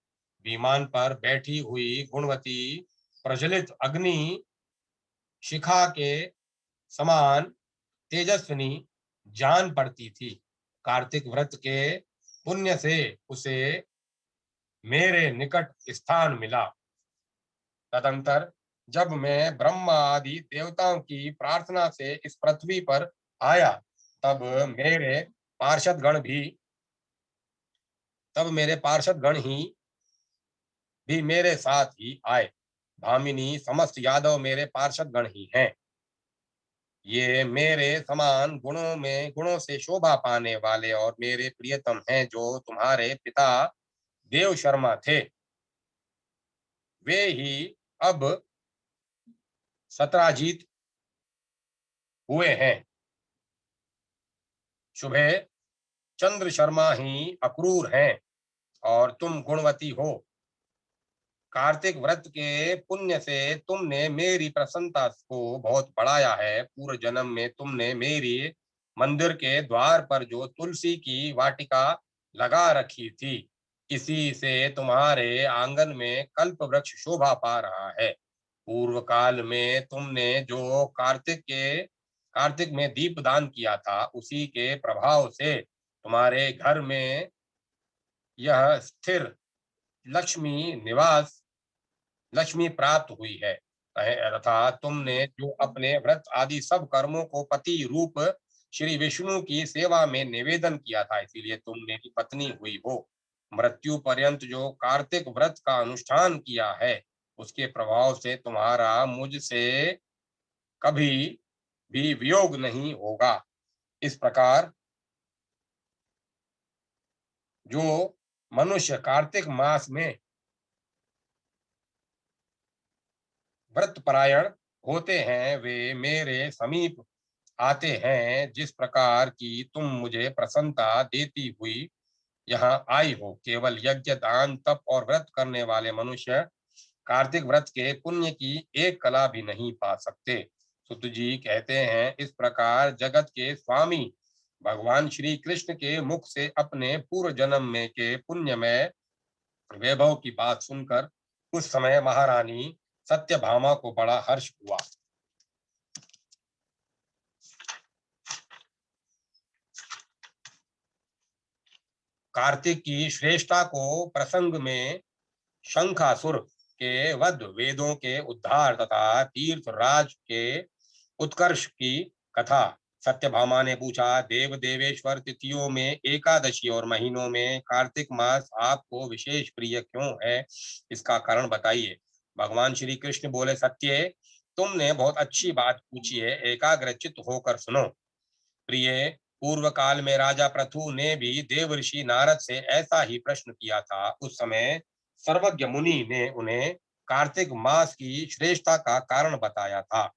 Speaker 1: विमान पर बैठी हुई गुणवती प्रज्वलित अग्नि शिखा के समान तेजस्विनी जान पड़ती थी। कार्तिक व्रत के पुण्य से उसे मेरे निकट स्थान मिला। तदंतर जब मैं ब्रह्मा आदि देवताओं की प्रार्थना से इस पृथ्वी पर आया, तब मेरे पार्षद गण भी तब मेरे पार्षद गण ही भी मेरे साथ ही आए। भामिनी समस्त यादव मेरे पार्षद गण ही हैं। ये मेरे समान गुणों से शोभा पाने वाले और मेरे प्रियतम हैं, जो तुम्हारे पिता देव शर्मा थे। वे ही अब सत्राजीत हुए हैं। शुभे चंद्र शर्मा ही अक्रूर हैं और तुम गुणवती हो। कार्तिक व्रत के पुण्य से तुमने मेरी प्रसन्नता को बहुत बढ़ाया है। पूर्व जन्म में तुमने मेरी मंदिर के द्वार पर जो तुलसी की वाटिका लगा रखी थी, इसी से तुम्हारे आंगन में कल्प वृक्ष शोभा पा रहा है। पूर्व काल में तुमने जो कार्तिक में दीप दान किया था, उसी के प्रभाव से तुम्हारे घर में यह स्थिर लक्ष्मी निवास लक्ष्मी प्राप्त हुई है। तथा तुमने जो अपने व्रत आदि सब कर्मों को पति रूप श्री विष्णु की सेवा में निवेदन किया था, इसीलिए तुम मेरी पत्नी हुई हो। मृत्यु पर्यंत जो कार्तिक व्रत का अनुष्ठान किया है, उसके प्रभाव से तुम्हारा मुझसे कभी भी वियोग नहीं होगा। इस प्रकार जो मनुष्य कार्तिक मास में व्रत परायण होते हैं, वे मेरे समीप आते हैं। जिस प्रकार की तुम मुझे प्रसन्नता देती हुई यहाँ आई हो, केवल यज्ञ दान तप और व्रत करने वाले मनुष्य कार्तिक व्रत के पुण्य की एक कला भी नहीं पा सकते। सुत जी कहते हैं, इस प्रकार जगत के स्वामी भगवान श्री कृष्ण के मुख से अपने पूर्व जन्म में के पुण्यमय वैभव की बात सुनकर उस समय महारानी सत्यभामा को बड़ा हर्ष हुआ। कार्तिक की श्रेष्ठता को प्रसंग में शंखासुर के वध, वेदों के उद्धार तथा तीर्थराज के उत्कर्ष की कथा। सत्यभामा ने पूछा, देव देवेश्वर, तिथियों में एकादशी और महीनों में कार्तिक मास आपको विशेष प्रिय क्यों है? इसका कारण बताइए। भगवान श्री कृष्ण बोले, सत्य, तुमने बहुत अच्छी बात पूछी है, एकाग्रचित्त होकर सुनो। प्रिय, पूर्व काल में राजा पृथु ने भी देवर्षि नारद से ऐसा ही प्रश्न किया था। उस समय सर्वज्ञ मुनि ने उन्हें कार्तिक मास की श्रेष्ठता का कारण बताया था।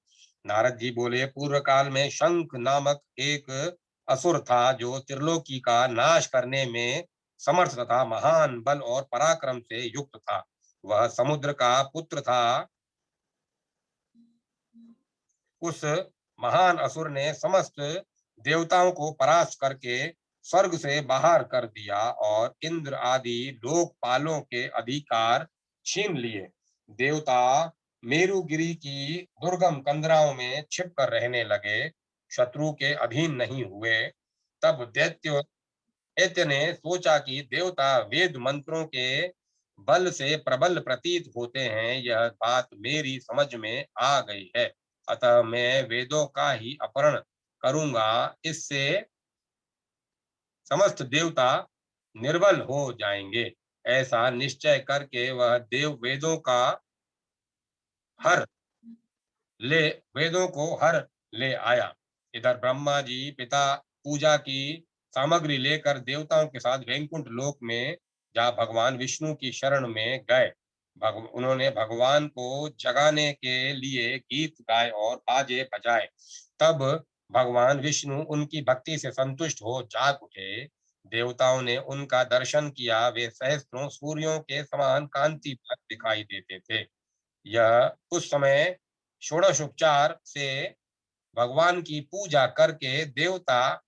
Speaker 1: नारद जी बोले, पूर्व काल में शंख नामक एक असुर था, जो त्रिलोकी का नाश करने में समर्थ तथा महान बल और पराक्रम से युक्त था। वह समुद्र का पुत्र था। उस महान असुर ने समस्त देवताओं को परास्त करके स्वर्ग से बाहर कर दिया और इंद्र आदि लोकपालों के अधिकार छीन लिए। देवता मेरुगिरी की दुर्गम कंदराओं में छिप कर रहने लगे, शत्रु के अधीन नहीं हुए। तब दैत्य ने सोचा कि देवता वेद मंत्रों के बल से प्रबल प्रतीत होते हैं, यह बात मेरी समझ में आ गई है। अतः मैं वेदों का ही अपहरण करूंगा, इससे समस्त देवता निर्बल हो जाएंगे। ऐसा निश्चय करके वह देव हर ले वेदों को हर ले आया। इधर ब्रह्मा जी पिता पूजा की सामग्री लेकर देवताओं के साथ वैकुंठ लोक में जहाँ भगवान विष्णु की शरण में गए। उन्होंने भगवान को जगाने के लिए गीत गाए और बाजे बजाए। तब भगवान विष्णु उनकी भक्ति से संतुष्ट हो जाग उठे। देवताओं ने उनका दर्शन किया। वे सहस्त्रों सूर्यों के समान कांति पर दिखाई देते थे। यह उस समय षोडशोपचार से भगवान की पूजा करके देवता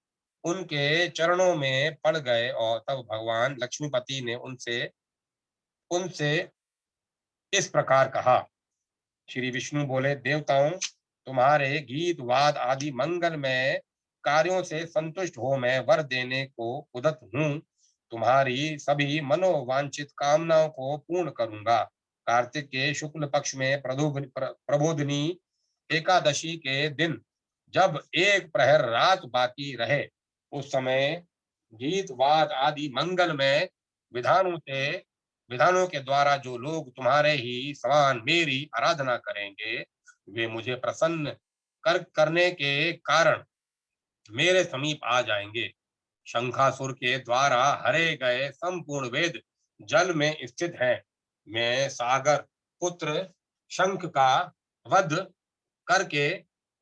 Speaker 1: उनके चरणों में पड़ गए और तब भगवान लक्ष्मीपति ने उनसे उनसे इस प्रकार कहा। श्री विष्णु बोले, देवताओं, तुम्हारे गीत वाद आदि मंगलमय कार्यों से संतुष्ट हो मैं वर देने को उदत हूँ। तुम्हारी सभी मनोवांछित कामनाओं को पूर्ण करूंगा। कार्तिक के शुक्ल पक्ष में प्रबोधनी एकादशी के दिन जब एक प्रहर रात बाकी रहे, उस समय गीत वाद आदि मंगलमय विधानों से विधानों के द्वारा जो लोग तुम्हारे ही समान मेरी आराधना करेंगे, वे मुझे प्रसन्न करने के कारण मेरे समीप आ जाएंगे। शंखासुर के द्वारा हरे गए संपूर्ण वेद जल में स्थित हैं। मैं सागर पुत्र शंख का वध करके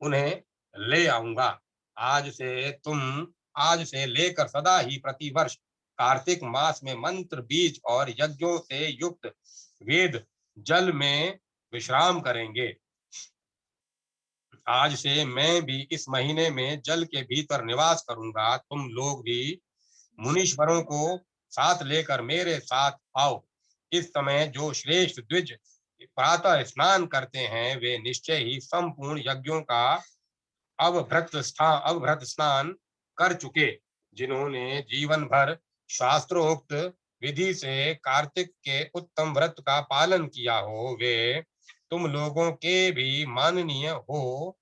Speaker 1: उन्हें ले आऊंगा। आज से तुम आज से लेकर सदा ही प्रतिवर्ष कार्तिक मास में मंत्र बीज और यज्ञों से युक्त वेद जल में विश्राम करेंगे। आज से मैं भी इस महीने में जल के भीतर निवास करूंगा। तुम लोग भी मुनीश्वरों को साथ लेकर मेरे साथ आओ। इस समय जो श्रेष्ठ द्विज प्रातः स्नान करते हैं, वे निश्चय ही संपूर्ण यज्ञों का अवभृत स्नान कर चुके। जिन्होंने जीवन भर शास्त्रोक्त विधि से कार्तिक के उत्तम व्रत का पालन किया हो, वे तुम लोगों के भी माननीय हो।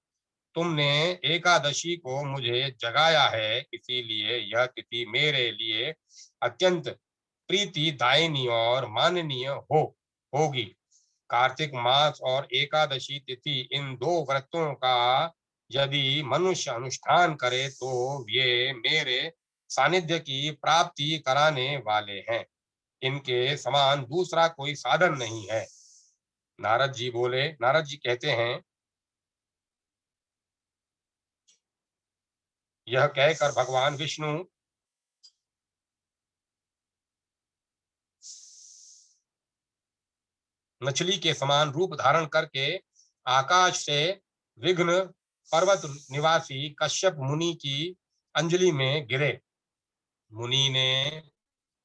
Speaker 1: तुमने एकादशी को मुझे जगाया है, इसीलिए यह तिथि मेरे लिए अत्यंत प्रीतिदायिनी और माननीय होगी। कार्तिक मास और एकादशी तिथि, इन दो व्रतों का यदि मनुष्य अनुष्ठान करे तो ये मेरे सानिध्य की प्राप्ति कराने वाले हैं। इनके समान दूसरा कोई साधन नहीं है। नारद जी कहते हैं, यह कहकर भगवान विष्णु मछली के समान रूप धारण करके आकाश से विघ्न पर्वत निवासी कश्यप मुनि की अंजलि में गिरे। मुनि ने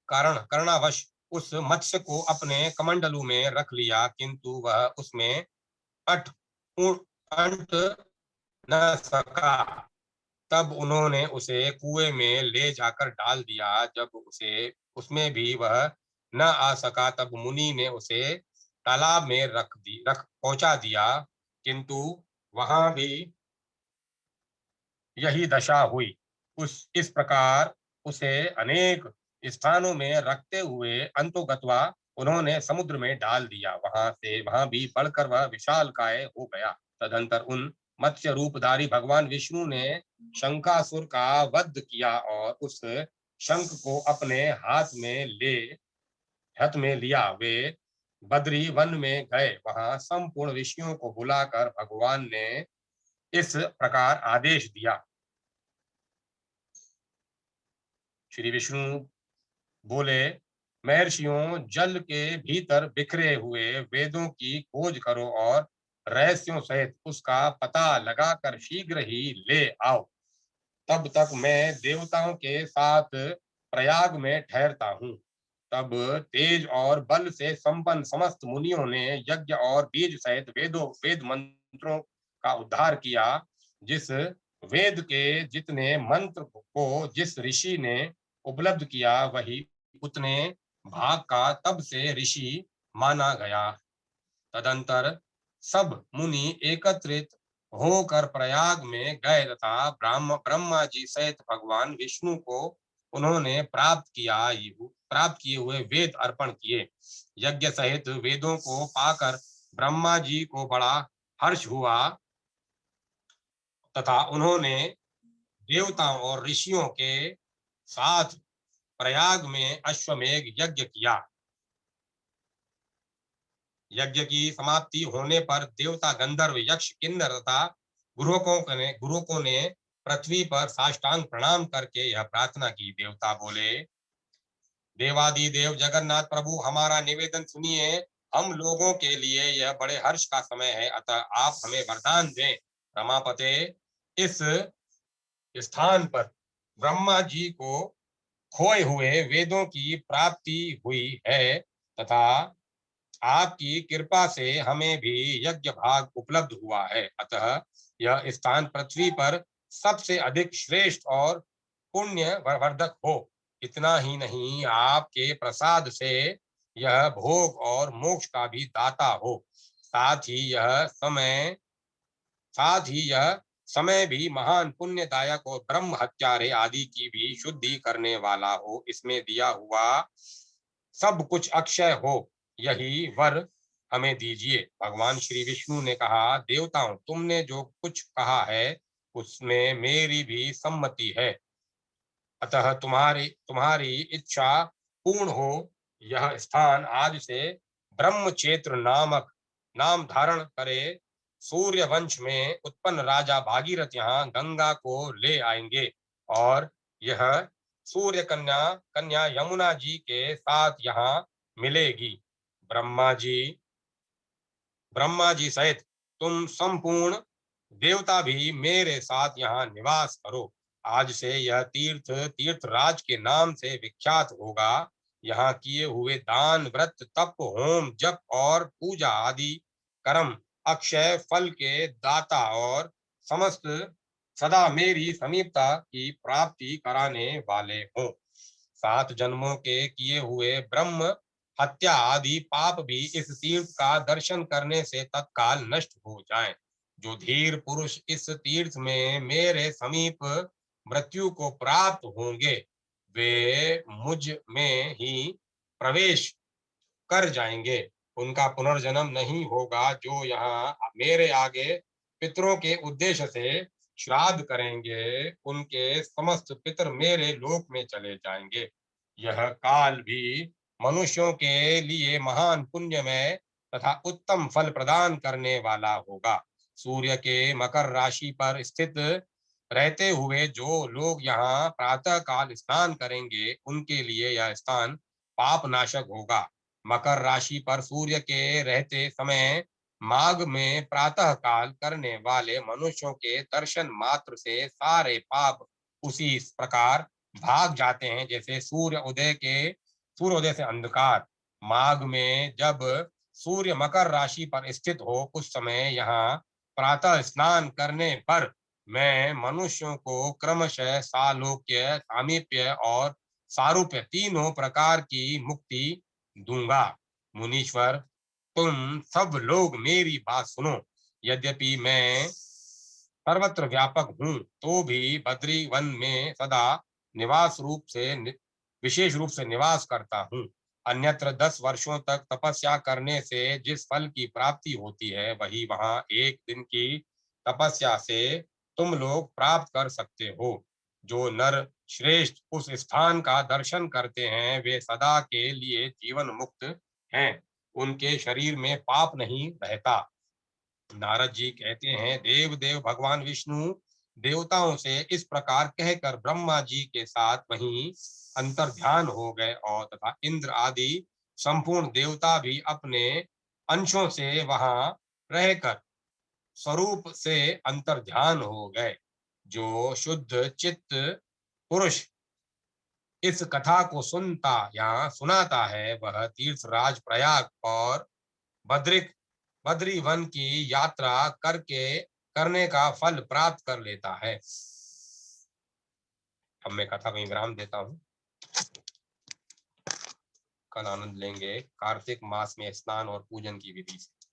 Speaker 1: करणावश उस मत्स्य को अपने कमंडलू में रख लिया, किंतु वह उसमें अट अंट न सका। तब उन्होंने उसे कुएं में ले जाकर डाल दिया। जब उसे उसमें भी वह न आ सका, तब मुनि ने उसे तालाब में रख पहुंचा दिया, किंतु वहां भी यही दशा हुई। इस प्रकार उसे अनेक स्थानों में रखते हुए अंतोगत्वा उन्होंने समुद्र में डाल दिया। वहां भी बढ़कर वह विशाल काय हो गया। तदंतर उन मत्स्य रूपधारी भगवान विष्णु ने शंकासुर का वध किया और उस शंख को अपने हाथ में लिया। वे बद्री वन में गए। वहां संपूर्ण ऋषियों को बुलाकर भगवान ने इस प्रकार आदेश दिया। श्री विष्णु बोले, महर्षियों, जल के भीतर बिखरे हुए वेदों की खोज करो और रहस्यों सहित उसका पता लगाकर शीघ्र ही ले आओ। तब तक मैं देवताओं के साथ प्रयाग में ठहरता हूँ। तब तेज और बल से संपन्न समस्त मुनियों ने यज्ञ और बीज सहित वेद मंत्रों का उद्धार किया। जिस वेद के जितने मंत्र को जिस ऋषि ने उपलब्ध किया, वही उतने भाग का तब से ऋषि माना गया। तदंतर सब मुनि एकत्रित होकर प्रयाग में गए तथा ब्रह्मा जी सहित भगवान विष्णु को उन्होंने प्राप्त किए हुए वेद अर्पण किए। यज्ञ सहित वेदों को पाकर ब्रह्मा जी को बड़ा हर्ष हुआ तथा उन्होंने देवताओं और ऋषियों के साथ प्रयाग में अश्वमेघ यज्ञ किया। यज्ञ की समाप्ति होने पर देवता, गंधर्व, यक्ष, किन्नर तथा गुरुकों ने पृथ्वी पर साष्टांग प्रणाम करके यह प्रार्थना की। देवता बोले, देवादिदेव जगन्नाथ प्रभु, हमारा निवेदन सुनिए। हम लोगों के लिए यह बड़े हर्ष का समय है, अतः आप हमें वरदान दें। रमापते, इस स्थान पर ब्रह्मा जी को खोए हुए वेदों की प्राप्ति हुई है तथा आपकी कृपा से हमें भी यज्ञ भाग उपलब्ध हुआ है। अतः यह स्थान पृथ्वी पर सबसे अधिक श्रेष्ठ और पुण्य वर्धक हो। इतना ही नहीं, आपके प्रसाद से यह भोग और मोक्ष का भी दाता हो। साथ ही यह समय भी महान पुण्यदायक और ब्रह्म हत्यारे आदि की भी शुद्धि करने वाला हो। इसमें दिया हुआ सब कुछ अक्षय हो, यही वर हमें दीजिए। भगवान श्री विष्णु ने कहा, देवताओं, तुमने जो कुछ कहा है उसमें मेरी भी सम्मति है, अतः तुम्हारी तुम्हारी इच्छा पूर्ण हो। यह स्थान आज से ब्रह्मक्षेत्र नामक नाम धारण करे। सूर्य वंश में उत्पन्न राजा भागीरथ यहाँ गंगा को ले आएंगे और यह सूर्य कन्या कन्या यमुना जी के साथ यहाँ मिलेगी। ब्रह्मा जी ब्रह्मा जी सहित तुम संपूर्ण देवता भी मेरे साथ यहाँ निवास करो। आज से यह तीर्थ तीर्थराज के नाम से विख्यात होगा। यहाँ किए हुए दान, व्रत, तप, होम, जप और पूजा आदि कर्म अक्षय फल के दाता और समस्त सदा मेरी समीपता की प्राप्ति कराने वाले हों। 7 जन्मों के किए हुए ब्रह्म हत्या आदि पाप भी इस तीर्थ का दर्शन करने से तत्काल नष्ट हो जाएं। जो धीर पुरुष इस तीर्थ में मेरे समीप मृत्यु को प्राप्त होंगे, वे मुझ में ही प्रवेश कर जाएंगे। उनका पुनर्जन्म नहीं होगा। जो यहाँ मेरे आगे पितरों के उद्देश्य से श्राद्ध करेंगे, उनके समस्त पितर मेरे लोक में चले जाएंगे। यह काल भी मनुष्यों के लिए महान पुण्यमय तथा उत्तम फल प्रदान करने वाला होगा। सूर्य के मकर राशि पर स्थित रहते हुए जो लोग यहाँ प्रातः काल स्नान करेंगे, उनके लिए यह स्थान पाप नाशक होगा। मकर राशि पर सूर्य के रहते समय माघ में प्रातः काल करने वाले मनुष्यों के दर्शन मात्र से सारे पाप उसी प्रकार भाग जाते हैं, जैसे सूर्योदय से अंधकार। माघ में जब सूर्य मकर राशि पर स्थित हो, उस समय यहाँ प्रातः स्नान करने पर मैं मनुष्यों को क्रमशः सालोक्य, सामीप्य और सारूप्य तीनों प्रकार की मुक्ति दूंगा। मुनीश्वर, तुम सब लोग मेरी बात सुनो। यद्यपि मैं सर्वत्र व्यापक हूँ, तो भी बद्री वन में सदा विशेष रूप से निवास करता हूँ। अन्यत्र 10 वर्षों तक तपस्या करने से जिस फल की प्राप्ति होती है, वही वहां एक दिन की तपस्या से तुम लोग प्राप्त कर सकते हो। जो नर श्रेष्ठ उस स्थान का दर्शन करते हैं, वे सदा के लिए जीवन मुक्त हैं। उनके शरीर में पाप नहीं रहता। नारद जी कहते हैं, देव देव भगवान विष्णु देवताओं से इस प्रकार कहकर ब्रह्मा जी के साथ वहीं अंतर्ध्यान हो गए और तथा इंद्र आदि संपूर्ण देवता भी अपने अंशों से वहां रहकर स्वरूप से अंतर्ध्यान हो गए। जो शुद्ध चित्त पुरुष इस कथा को सुनता या सुनाता है, वह तीर्थराज प्रयाग और बद्रिक बद्री वन की यात्रा करने का फल प्राप्त कर लेता है। अब मैं कथा को विराम देता हूँ। कल आनंद लेंगे कार्तिक मास में स्नान और पूजन की विधि से।